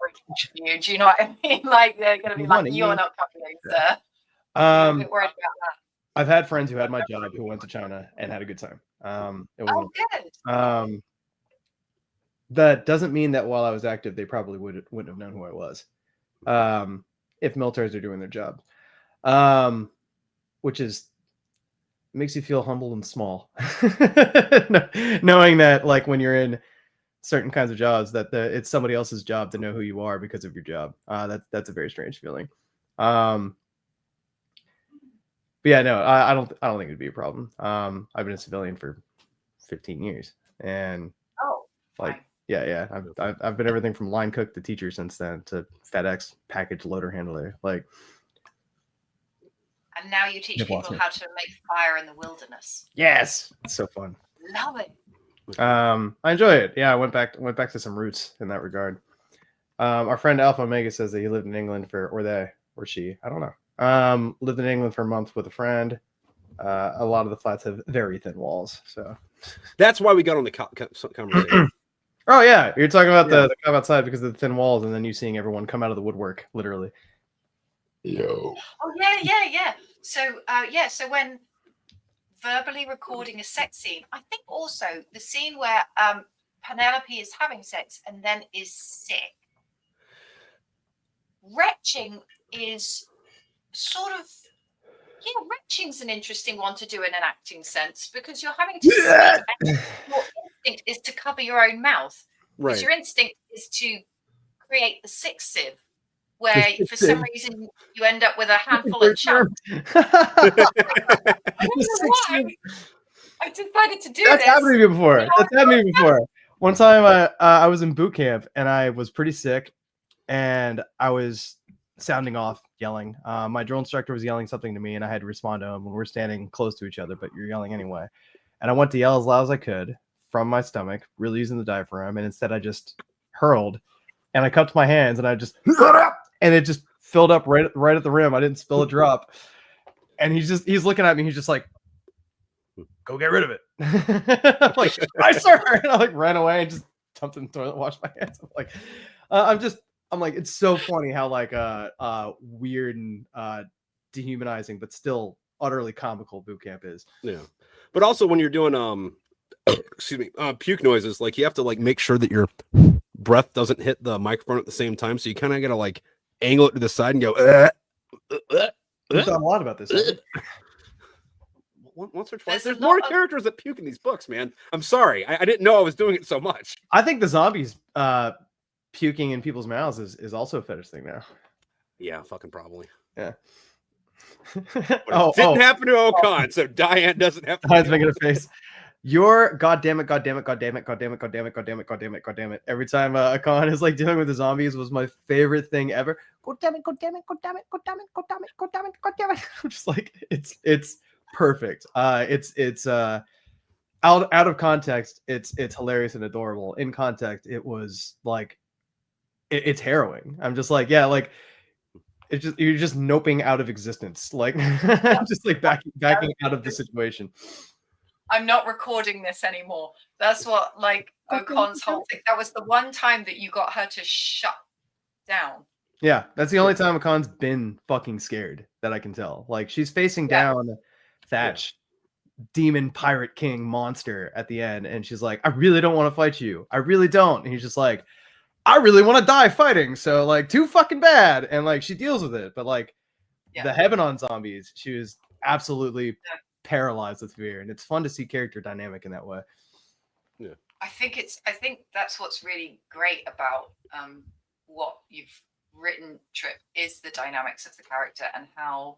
Do you know what I mean? Like they're going to be like, you're not coming, sir. I'm a bit worried about that. I've had friends who had my job who went to China and had a good time. Good. That doesn't mean that while I was active, they probably wouldn't have known who I was. If militaries are doing their job, which makes you feel humble and small, knowing that like when you're in certain kinds of jobs, that it's somebody else's job to know who you are because of your job. That's a very strange feeling. But yeah, no, I don't think it'd be a problem. I've been a civilian for 15 years, and yeah, I've been everything from line cook to teacher since then to FedEx package loader handler. Like, and now you teach people how to make fire in the wilderness. Yes, it's so fun. Love it. I enjoy it. Yeah, I went back to some roots in that regard. Our friend Alpha Omega says that he lived in England or she, I don't know. Lived in England for a month with a friend. A lot of the flats have very thin walls, so That's why we got on the conversation. Oh yeah, you're talking about the cop outside because of the thin walls, and then you seeing everyone come out of the woodwork, literally. Yo. Oh yeah. So when verbally recording a sex scene, I think also the scene where Penelope is having sex and then is sick. Retching is sort of retching's an interesting one to do in an acting sense because you're having to speak and your instinct is to cover your own mouth. Because your instinct is to create the sick sieve, where for some reason you end up with a handful of chunks. I don't know why. I decided to do this. That's happened to me before. That's happened to me before. One time I was in boot camp and I was pretty sick and I was sounding off, yelling. My drill instructor was yelling something to me and I had to respond to him when we're standing close to each other, but you're yelling anyway. And I went to yell as loud as I could from my stomach, really using the diaphragm, and instead I just hurled and I cupped my hands and I just and it just filled up right at the rim. I didn't spill a drop. And he's looking at me, he's just like, go get rid of it. I'm like, I sir, and I like ran away and just jumped in the toilet, washed my hands. I'm like, I'm like, it's so funny how like weird and dehumanizing, but still utterly comical boot camp is. Yeah, but also when you're doing excuse me, puke noises, like you have to like make sure that your breath doesn't hit the microphone at the same time, so you kind of gotta like angle it to the side and go. We've thought a lot about this. Once or twice. There's more characters that puke in these books, man. I'm sorry, I didn't know I was doing it so much. I think the zombies puking in people's mouths is also a fetish thing now. Yeah, fucking probably. Yeah. It didn't happen to O'Con, so Diane doesn't have to. Diane's making a face. You're goddamn it. Every time O'Con is like dealing with the zombies was my favorite thing ever. God damn it. I'm just like, it's perfect. It's out of context, it's hilarious and adorable. In context, it was like it's harrowing. I'm just like, yeah, like it's just you're just noping out of existence, like just like backing out of the situation. I'm not recording this anymore. That's what like O'Con's whole thing. That was the one time that you got her to shut down. Yeah, that's the only time O'Con's been fucking scared that I can tell. Like she's facing down Thatch, demon pirate king monster at the end, and she's like, I really don't want to fight you. I really don't. And he's just like, I really want to die fighting. So like too fucking bad. And like she deals with it. But like the Heaven on zombies, she was absolutely paralyzed with fear. And it's fun to see character dynamic in that way. Yeah. I think that's what's really great about what you've written, Trip, is the dynamics of the character and how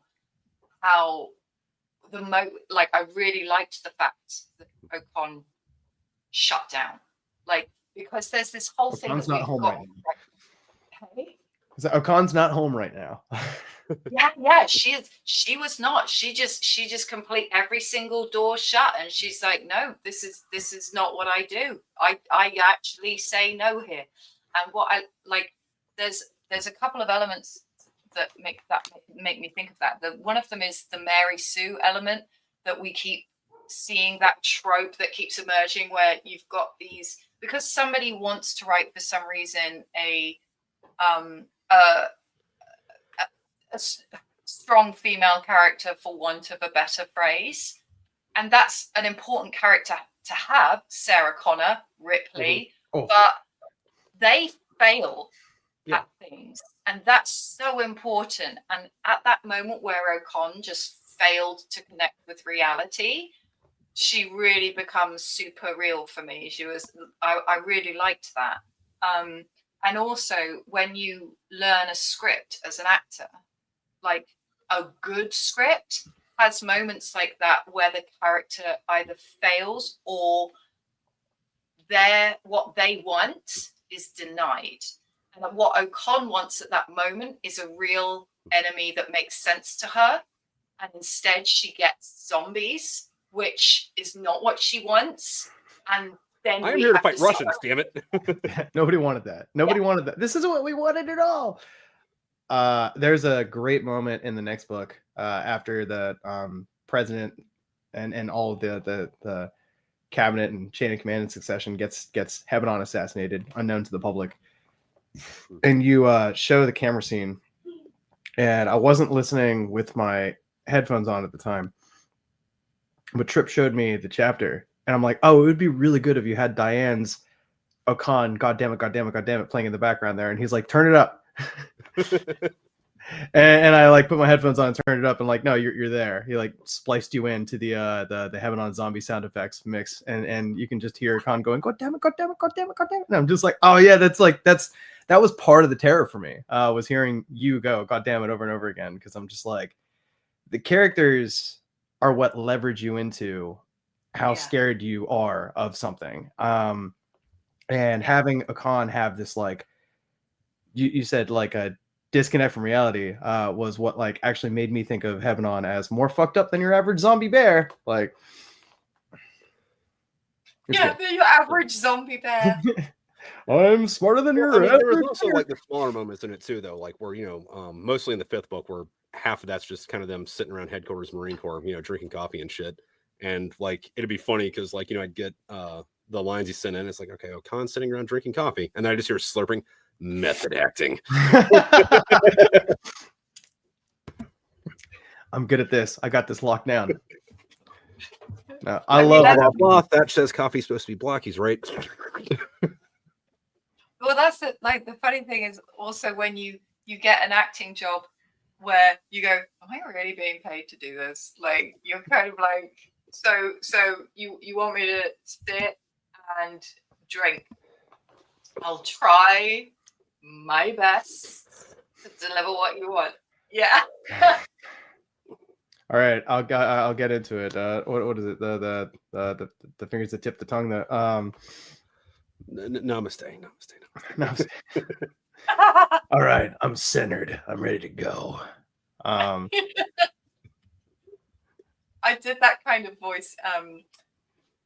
like I really liked the fact that O'Con shut down, like because there's this whole thing that we've got. Right now. Hey? O'Con's not home right now. yeah, she was not. She just complete every single door shut, and she's like, no, this is not what I do. I actually say no here, and what I like. There's a couple of elements that make me think of that. One of them is the Mary Sue element that we keep seeing, that trope that keeps emerging where you've got these, because somebody wants to write for some reason a strong female character, for want of a better phrase, and that's an important character to have, Sarah Connor, Ripley, but they fail at things, and that's so important. And at that moment where O'Con just failed to connect with reality, she really becomes super real for me. I really liked that. And also when you learn a script as an actor, like a good script has moments like that where the character either fails or what they want is denied. And what O'Con wants at that moment is a real enemy that makes sense to her. And instead she gets zombies, which is not what she wants. And then I'm we here to have fight sort Russians, damn it. Nobody wanted that. Nobody wanted that. This isn't what we wanted at all. There's a great moment in the next book after the president and all of the cabinet and chain of command and succession gets Hebanon assassinated, unknown to the public. And you show the camera scene, and I wasn't listening with my headphones on at the time, but Tripp showed me the chapter, and I'm like, oh, it would be really good if you had Diane's O'Con, God damn it, playing in the background there. And he's like, turn it up. and I like put my headphones on and turned it up, and like, no, you're there. He like spliced you into the Hebanon zombie sound effects mix, and you can just hear O'Con going, God damn it. And I'm just like, oh yeah, that was part of the terror for me, was hearing you go, God damn it, over and over again, because I'm just like, the characters are what leverage you into how scared you are of something. And having O'Con have this, like, you said, like a disconnect from reality, was what like actually made me think of Hebanon as more fucked up than your average zombie bear. Like, Yeah, your average zombie bear. I'm smarter than your there was average also bear. like the smaller moments in it too, though, like where mostly in the 5th book, where half of that's just kind of them sitting around headquarters Marine Corps, drinking coffee and shit. And like it'd be funny because like I'd get the lines he sent in. It's like, okay, O'Con's sitting around drinking coffee, and then I just hear slurping. Method acting. I'm good at this. I got this locked down. No, I love blah. That says coffee's supposed to be black. He's right. Well, that's the funny thing is also when you get an acting job where you go, am I really being paid to do this? Like, you're kind of like, so you want me to sit and drink? I'll try my best to deliver what you want. Yeah. All right, I'll get into it. What is it? The fingers that tip the tongue. Namaste. All right, I'm centered. I'm ready to go. I did that kind of voice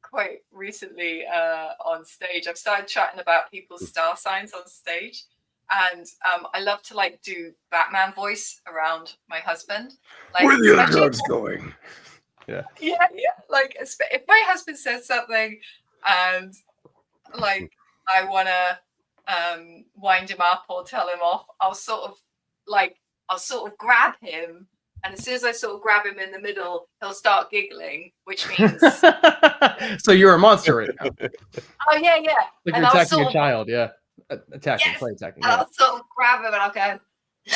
quite recently on stage. I've started chatting about people's star signs on stage, and I love to like do Batman voice around my husband. Like, where are the other drugs going? Yeah. Like, if my husband says something and like I want to wind him up or tell him off, I'll sort of grab him, and as soon as I sort of grab him in the middle, he'll start giggling, which means so you're a monster right now. Oh yeah. Like And you're I'll attacking sort a of- child, yeah. Attacking, Yes. play attacking. And Yeah. I'll sort of grab him and I'll go,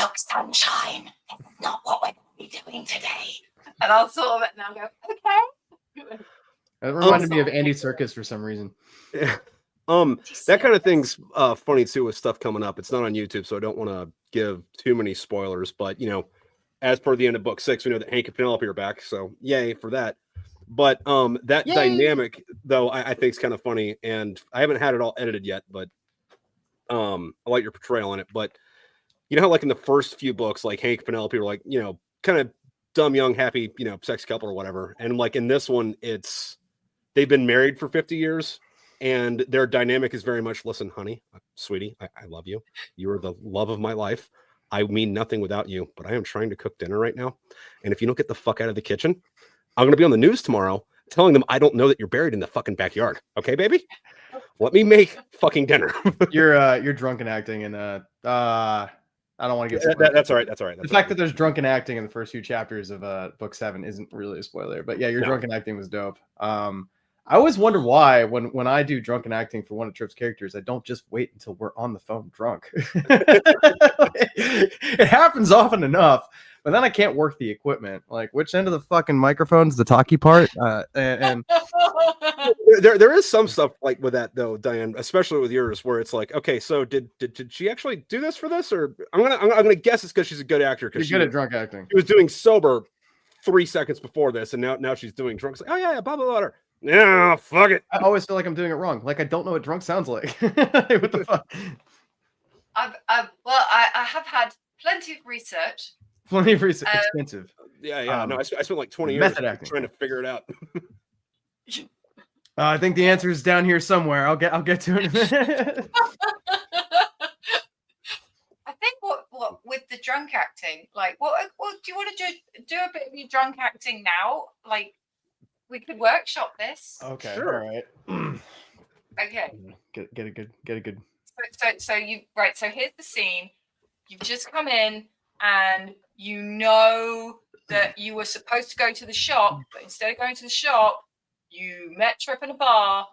look, sunshine, that's not what we're going to be doing today. And I'll sort of, and I'll go, okay. It reminded me of Andy Serkis for some reason. Yeah. That kind of thing's funny too with stuff coming up. It's not on YouTube, so I don't want to give too many spoilers. But as per the end of book 6, we know that Hank and Penelope are back, so yay for that. But that Yay! dynamic, though, I think is kind of funny, and I haven't had it all edited yet, but I like your portrayal in it. But you know how like in the first few books, like Hank and Penelope were like, kind of dumb, young, happy, sex couple or whatever. And like in this one, they've been married for 50 years. And their dynamic is very much, listen, honey, sweetie, I love you. You are the love of my life. I mean nothing without you, but I am trying to cook dinner right now. And if you don't get the fuck out of the kitchen, I'm going to be on the news tomorrow telling them I don't know that you're buried in the fucking backyard. Okay, baby? Let me make fucking dinner. You're drunken acting, and I don't want to get that's all right. That's all right. The fact that there's drunken acting in the first few chapters of book 7 isn't really a spoiler, but yeah, your drunken acting was dope. I always wonder why when I do drunken acting for one of Tripp's characters, I don't just wait until we're on the phone drunk. It happens often enough, but then I can't work the equipment. Like, which end of the fucking microphone's the talkie part? And there is some stuff like with that though, Diane, especially with yours, where it's like, okay, so did she actually do this for this, or I'm gonna guess it's because she's a good actor. You're good at drunk acting. She was doing sober 3 seconds before this, and now she's doing drunk. It's like, oh yeah, blah blah blah. Yeah, fuck it. I always feel like I'm doing it wrong. Like I don't know what drunk sounds like. What the fuck? I have had plenty of research. Plenty of research. Expensive. Yeah. No, I spent like 20 years method acting. trying to figure it out. I think the answer is down here somewhere. I'll get to it in a minute. I think what with the drunk acting, like, what do you want to do a bit of your drunk acting now? Like, we could workshop this. Okay, Sure. all right. Okay. Get a good. So you right. So here's the scene. You've just come in, and you know that you were supposed to go to the shop, but instead of going to the shop, you met Trip in a bar,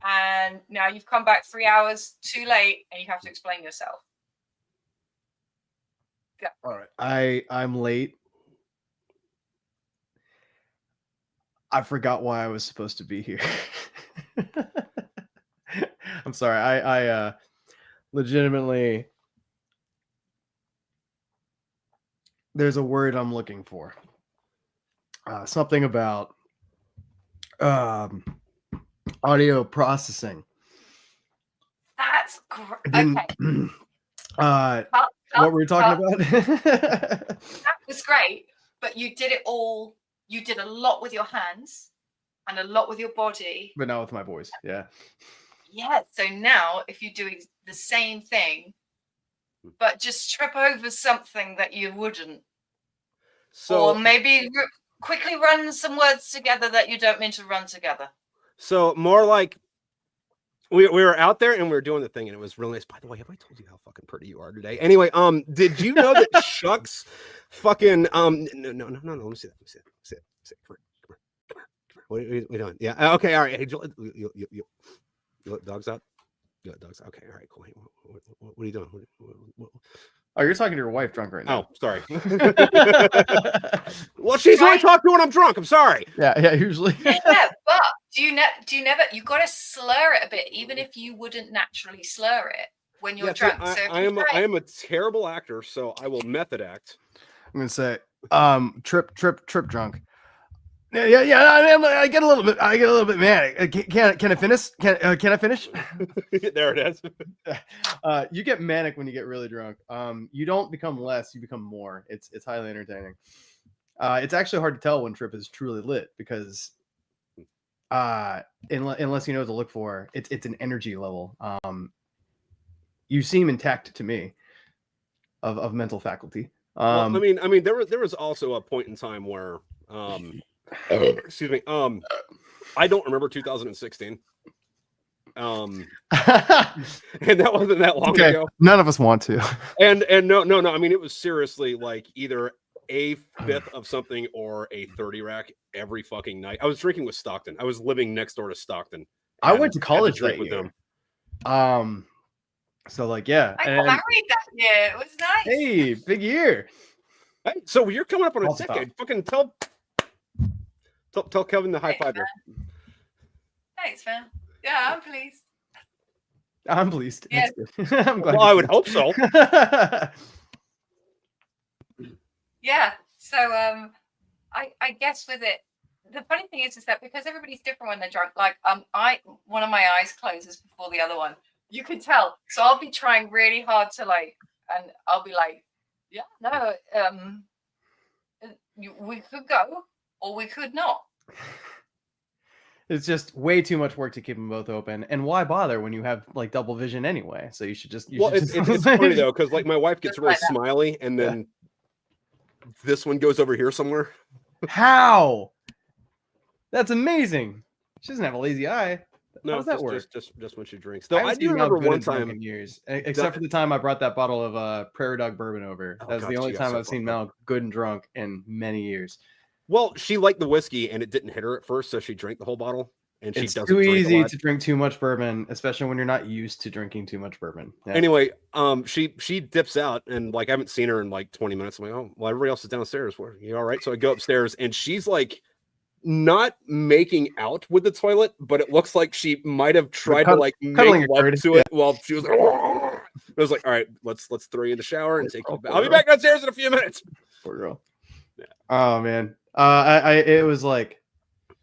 and now you've come back 3 hours too late, and you have to explain yourself. Yeah. All right. I'm late. I forgot why I was supposed to be here. I'm sorry. I legitimately, there's a word I'm looking for. Something about audio processing. That's great. Okay. What were we talking about? That was great, but you did it all. You did a lot with your hands and a lot with your body. But not with my voice. Yeah. Yeah. So now, if you do the same thing, but just trip over something that you wouldn't, So or maybe quickly run some words together that you don't mean to run together. So more like we were out there and we were doing the thing and it was real nice. By the way, have I told you how fucking pretty you are today? Anyway, did you know that Chuck's fucking no, let me see that. Come on. What are we doing? Yeah, okay, all right. Hey, you let dogs out? You let dogs out. Okay, all right, cool. Hey, what are you doing? Oh, you're talking to your wife drunk right now. Oh, sorry. Well, she's only talking when I'm drunk. I'm sorry. Yeah, usually. Yeah, but do you never? You got to slur it a bit, even if you wouldn't naturally slur it when you're drunk. So I am a terrible actor, so I will method act. I'm gonna say, trip drunk. Yeah. I get a little bit mad. Can I finish? Can I finish? There it is. You get manic when you get really drunk. You don't become less, you become more. It's highly entertaining. It's actually hard to tell when Trip is truly lit because unless you know what to look for, it's an energy level. You seem intact to me of mental faculty. Well, I mean, there was also a point in time where excuse me. I don't remember 2016. And that wasn't that long ago. None of us want to. And no. I mean, it was seriously like either a fifth of something or a 30 rack every fucking night. I was drinking with Stockton. I was living next door to Stockton. I went to college drink with them. So like, yeah. I got married that year. It was nice. Hey, big year. Hey, so you're coming up on a Lots of decade. Fucking tell Kevin the high five. Thanks, man. Yeah, I'm pleased. I'm pleased. Yeah. I'm glad. Well, I would hope so. Yeah. So I guess with it, the funny thing is that because everybody's different when they're drunk, like one of my eyes closes before the other one. You can tell. So I'll be trying really hard to and I'll be like, yeah, no, we could go or we could not. It's just way too much work to keep them both open, and why bother when you have like double vision anyway? So you should just. It's funny though, because like my wife gets really smiley, and then this one goes over here somewhere. How? That's amazing. She doesn't have a lazy eye. No, how does that work? Just when she drinks. Though I do seen remember Mel one Good in time drunken years, except for the time I brought that bottle of Prairie Dog bourbon over. That's the only time I've seen Mel good and drunk in many years. Well, she liked the whiskey and it didn't hit her at first, so she drank the whole bottle. And it's too easy to drink too much bourbon, especially when you're not used to drinking too much bourbon. Yeah. Anyway, she dips out and like I haven't seen her in like 20 minutes. I'm like, oh, well, everybody else is downstairs. You all right? So I go upstairs and she's like not making out with the toilet, but it looks like she might have tried to like make love to it while she was like, I was like, all right, let's throw you in the shower and take you back. I'll be back downstairs in a few minutes. Poor girl. Yeah. Oh man. It was like,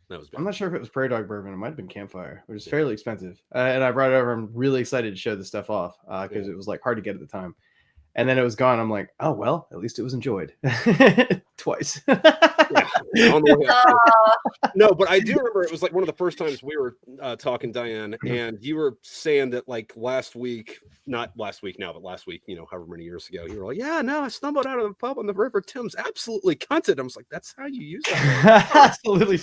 that was bad. I'm not sure if it was Prairie Dog bourbon. It might have been Campfire, which is fairly expensive. And I brought it over. I'm really excited to show this stuff off because it was like hard to get at the time. And then it was gone. I'm like, oh well, at least it was enjoyed twice. Yeah. On the way up. Uh, No, but I do remember it was like one of the first times we were talking, Diane, and you were saying that like last week, not last week now, but last week, you know, however many years ago, you were like, yeah, no, I stumbled out of the pub on the River Thames, absolutely cunted. I was like, that's how you use that. Absolutely.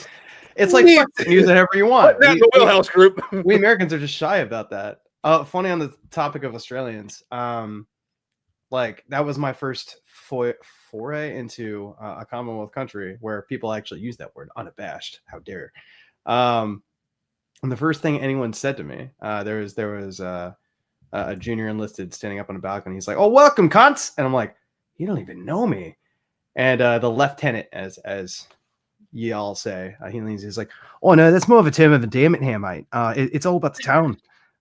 It's like fuck it, use it however you want. Put that in the wheelhouse group. We Americans are just shy about that. Funny on the topic of Australians. Like that was my first foray into a Commonwealth country where people actually use that word unabashed. How dare! And the first thing anyone said to me, there was a junior enlisted standing up on a balcony. He's like, "Oh, welcome, cunts!" And I'm like, "You don't even know me." And the lieutenant, as ye all say, he leans. He's like, "Oh no, that's more of a term of endearment here, mate. It's all about the tone.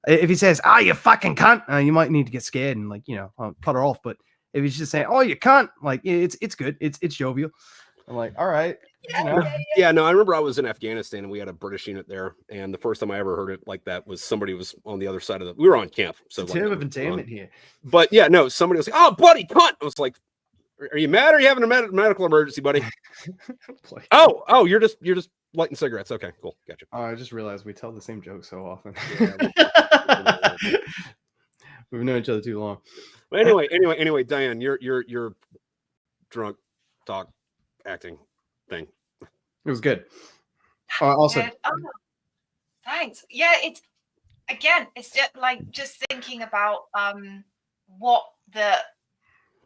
If he says, "Oh, you fucking cunt," you might need to get scared and like cut her off. But if he's just saying, "Oh, you cunt," like it's good. It's jovial. I'm like, all right. Yeah, no, I remember I was in Afghanistan and we had a British unit there, and the first time I ever heard it like that was somebody was on the other side of the. We were on camp, so it's a term of endearment here. But yeah, no, somebody was like, "Oh, bloody cunt!" I was like, "Are you mad? Or are you having a medical emergency, buddy?" oh, you're just lighting cigarettes. Okay, cool, gotcha. Oh, I just realized we tell the same joke so often. Yeah, we've known each other too long. But anyway, Diane, your drunk talk acting thing. It was good. Also, good. Oh, thanks. Yeah, it's just like just thinking about what the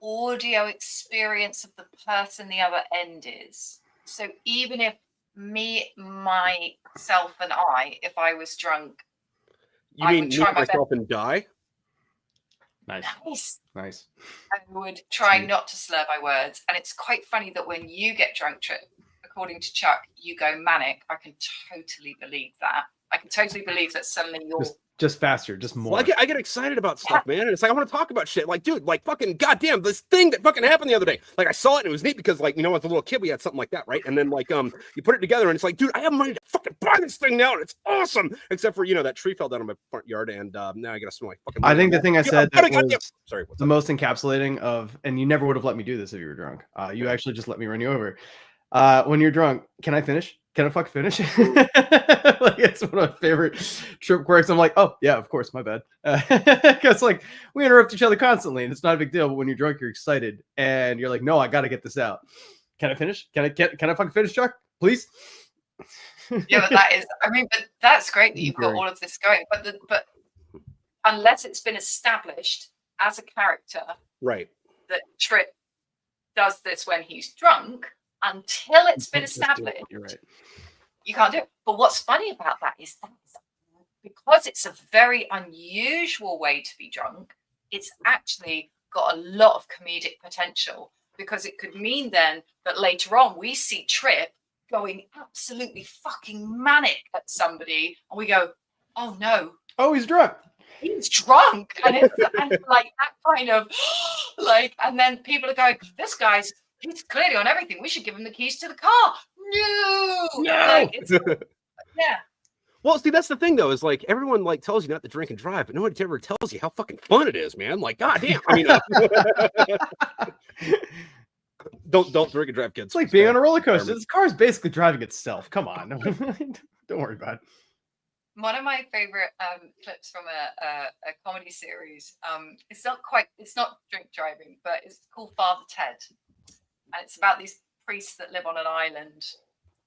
audio experience of the person the other end is. So even if me, myself, and if I was drunk, You mean me, myself, and die? Nice. I would try not to slur my words. And it's quite funny that when you get drunk, according to Chuck, you go manic. I can totally believe that. I can totally believe that suddenly you're just faster, just more. Well, I get excited about stuff, man. And it's like, I want to talk about shit. Like, dude, like fucking goddamn, this thing that fucking happened the other day. Like I saw it and it was neat because like, as a little kid, we had something like that, right? And then like, you put it together and it's like, dude, I have money to fucking buy this thing now. And it's awesome. Except for, that tree fell down in my front yard and now I got to smell like fucking. I think the thing I said that was sorry, the most encapsulating of, and you never would have let me do this if you were drunk. You actually just let me run you over. When you're drunk, can I finish? Can I fuck finish? Like it's one of my favorite trip quirks. I'm like, oh yeah, of course, my bad. Because like we interrupt each other constantly, and it's not a big deal. But when you're drunk, you're excited, and you're like, no, I got to get this out. Can I finish? Can I fucking finish, Chuck? Please. Yeah, but but that's great that you've got all of this going. But unless it's been established as a character, right, that Trip does this when he's drunk. Until it's been established, you're right. You can't do it. But what's funny about that is that because it's a very unusual way to be drunk, it's actually got a lot of comedic potential because it could mean then that later on we see Trip going absolutely fucking manic at somebody and we go, oh no. Oh, he's drunk. He's drunk. And it's and like that kind of like, and then people are going, this guy's he's clearly on everything. We should give him the keys to the car. No. Like, yeah. Well, see, that's the thing, though, is like everyone like tells you not to drink and drive, but nobody ever tells you how fucking fun it is, man. Like, goddamn. I mean, don't drink and drive, kids. It's like being on a roller coaster. This car is basically driving itself. Come on, don't worry about it. One of my favorite clips from a comedy series. It's not drink driving, but it's called Father Ted. And it's about these priests that live on an island.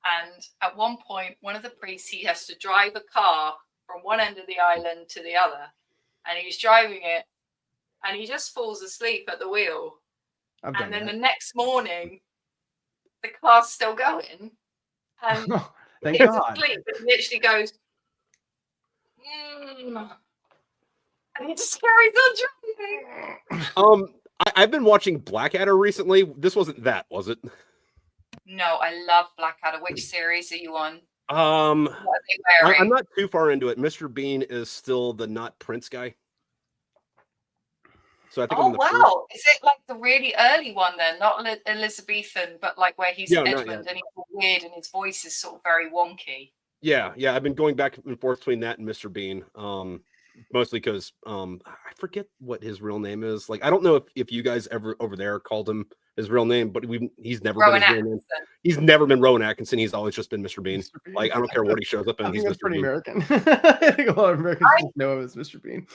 And at one point, one of the priests, he has to drive a car from one end of the island to the other. And he's driving it and he just falls asleep at the wheel. And then the next morning, the car's still going. And thank he's God. asleep and literally goes, and he just carries on driving. I've been watching Blackadder recently. This wasn't that, was it? No, I love Blackadder. Which series are you on? I'm not too far into it. Mr. Bean is still the not Prince guy. So I think. Oh wow! Is it like the really early one then? Not Elizabethan, but like where he's Edmund and he's weird and his voice is sort of very wonky. Yeah. I've been going back and forth between that and Mr. Bean. mostly because I forget what his real name is. Like, I don't know if you guys ever over there called him his real name, but he's never Rowan been his real name. He's never been Rowan Atkinson. He's always just been Mr. Bean. Mr. Bean. Like, I don't care what he shows up in. I He's think that's Mr. pretty Bean. American. I think a lot of Americans just know him as Mr. Bean.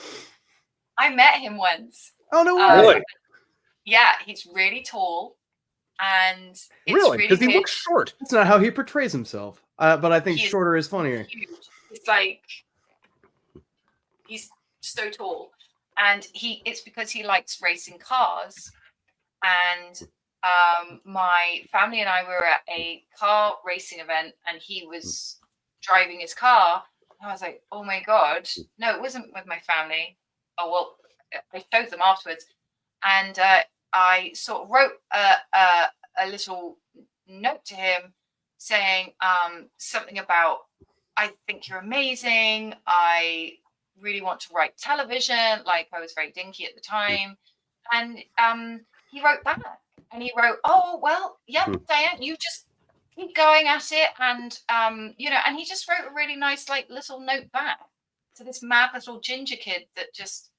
I met him once. Oh no way! Really? Yeah, he's really tall, and it's Really? Because he weird. looks short. That's not how he portrays himself. But I think He is shorter is funnier. Huge. It's like he's so tall, and it's because he likes racing cars. And my family and I were at a car racing event, and he was driving his car. And I was like, "Oh my god!" No, it wasn't with my family. Oh well, I showed them afterwards, and I sort of wrote a little note to him saying something about, "I think you're amazing. I really want to write television." Like, I was very dinky at the time. And he wrote back, and he wrote, "Oh, well, yeah, Diane, you just keep going at it." And, and he just wrote a really nice, like, little note back to this mad little ginger kid that just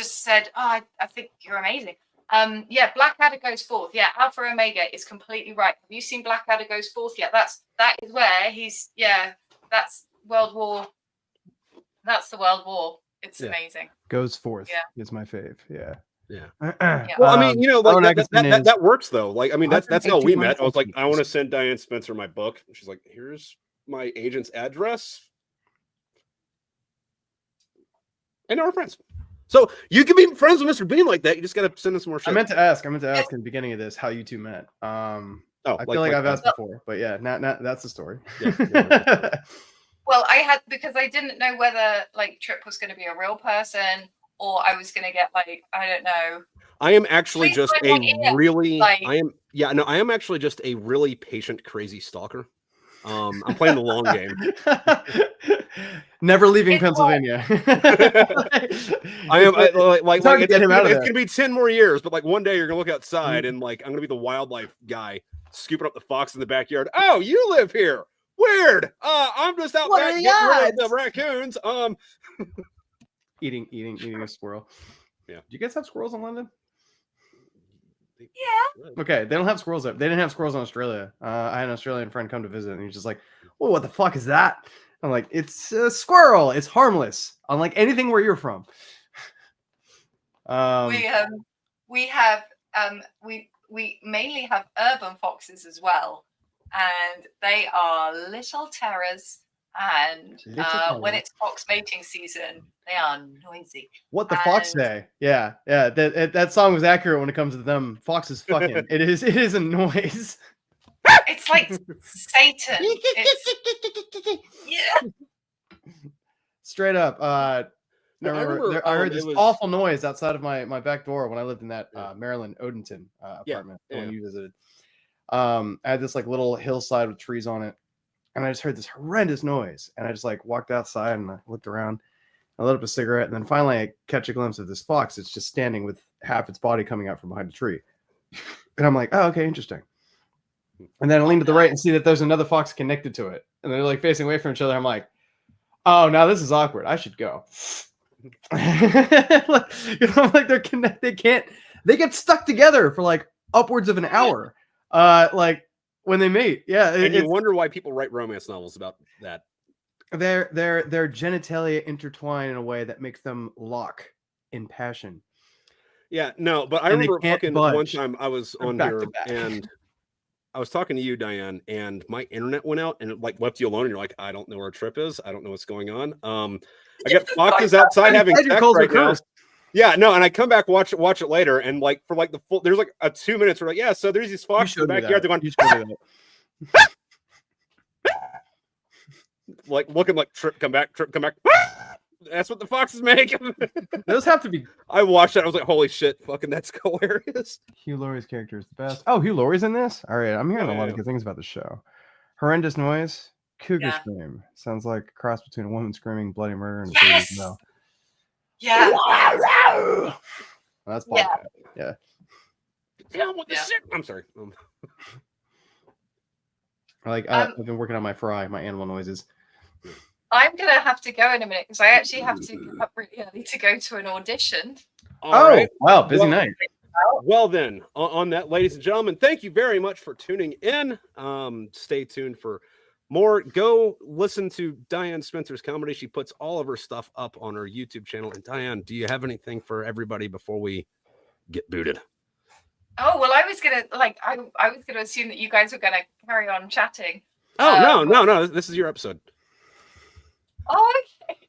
said, "Oh, I think you're amazing." Yeah, Blackadder Goes Forth. Yeah, Alpha Omega is completely right. Have you seen Blackadder Goes Forth yet? That is where that's World War. That's the World War. It's amazing. Goes Forth. Yeah. Is my fave. Yeah. Yeah. Well, I mean, like that works though. Like, I mean, that's how we met. I was like, I want to send Diane Spencer my book. And she's like, "Here's my agent's address." And now we're friends. So you can be friends with Mr. Bean like that. You just got to send us more shit. I meant to ask in the beginning of this how you two met. I feel like I've asked before, but yeah, not that's the story. Yeah. Well, because I didn't know whether like Trip was going to be a real person or I was going to get like, I don't know. I am actually just I am actually just a really patient, crazy stalker. I'm playing the long game. Never leaving Pennsylvania. I am like it's gonna be 10 more years, but like one day you're gonna look outside and like I'm gonna be the wildlife guy scooping up the fox in the backyard. "Oh, you live here. Weird. I'm just out back getting rid of the raccoons." Eating a squirrel. Yeah. Do you guys have squirrels in London? Yeah. Okay, they don't have squirrels there. They didn't have squirrels in Australia. I had an Australian friend come to visit, and he's just like, "Well, what the fuck is that?" I'm like, "It's a squirrel. It's harmless, unlike anything where you're from." We mainly have urban foxes as well, and they are little terrors. And when it's fox mating season, they are noisy. What the fox say? Yeah. That song was accurate when it comes to them foxes fucking. It is a noise. It's like Satan. Yeah. Straight up. I heard this awful noise outside of my back door when I lived in that Maryland Odenton apartment when you visited. I had this like little hillside with trees on it. And I just heard this horrendous noise. And I just like walked outside and I looked around. I lit up a cigarette. And then finally I catch a glimpse of this fox. It's just standing with half its body coming out from behind a tree. And I'm like, "Oh, okay, interesting." And then I lean to the right and see that there's another fox connected to it. And they're like facing away from each other. I'm like, "Oh, now this is awkward. I should go." Like they're connected. They get stuck together for like upwards of an hour. Like when they meet. Yeah. And you wonder why people write romance novels about that. Their genitalia intertwine in a way that makes them lock in passion. Yeah, no, but I remember fucking one time I was on here and I was talking to you, Diane, and my internet went out and it like left you alone. And you're like, "I don't know where Trip is. I don't know what's going on." I got foxes outside having sex right now. Yeah, no, and I come back watch it later, and like for like the full, there's like a 2 minutes where like, yeah, so there's these foxes in the backyard. They're going, like looking like Trip come back. That's what the foxes make. Those have to be. I watched that. I was like, "Holy shit, fucking that's hilarious." Hugh Laurie's character is the best. Oh, Hugh Laurie's in this. All right, I'm hearing a lot of good things about the show. Horrendous noise. Cougar scream. Sounds like a cross between a woman screaming bloody murder and a baby's no. Yeah. Well, that's podcast. Yeah. I'm sorry. I've been working on my fry, my animal noises. I'm gonna have to go in a minute because I actually have to get up really early to go to an audition. All right. Wow, busy night. Well then, on that, ladies and gentlemen, thank you very much for tuning in. Stay tuned for more. Go listen to Diane Spencer's comedy. She puts all of her stuff up on her YouTube channel. And Diane, do you have anything for everybody before we get booted? Oh well, I was gonna assume that you guys were gonna carry on chatting. Oh no! This is your episode. Oh, okay.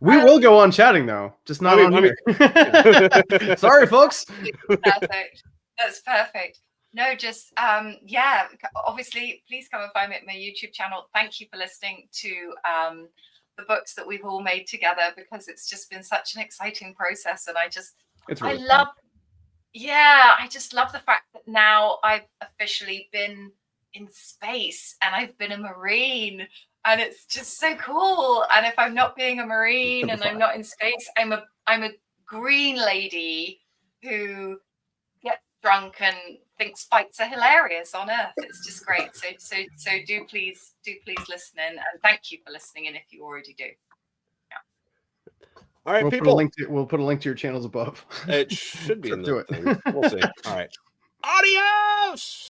We will go on chatting though, just not on here. Sorry, folks. Perfect. That's perfect. No, just yeah. Obviously, please come and find me at my YouTube channel. Thank you for listening to the books that we've all made together, because it's just been such an exciting process, and I just love the fact that now I've officially been in space and I've been a Marine, and it's just so cool. And if I'm not being a Marine and I'm not in space, I'm a green lady who gets drunk and thinks fights are hilarious on Earth. It's just great. So do please listen in, and thank you for listening in if you already do. All right, we'll people. We'll put a link to your channels above. It should be in Do the thing. We'll see. All right. Adios.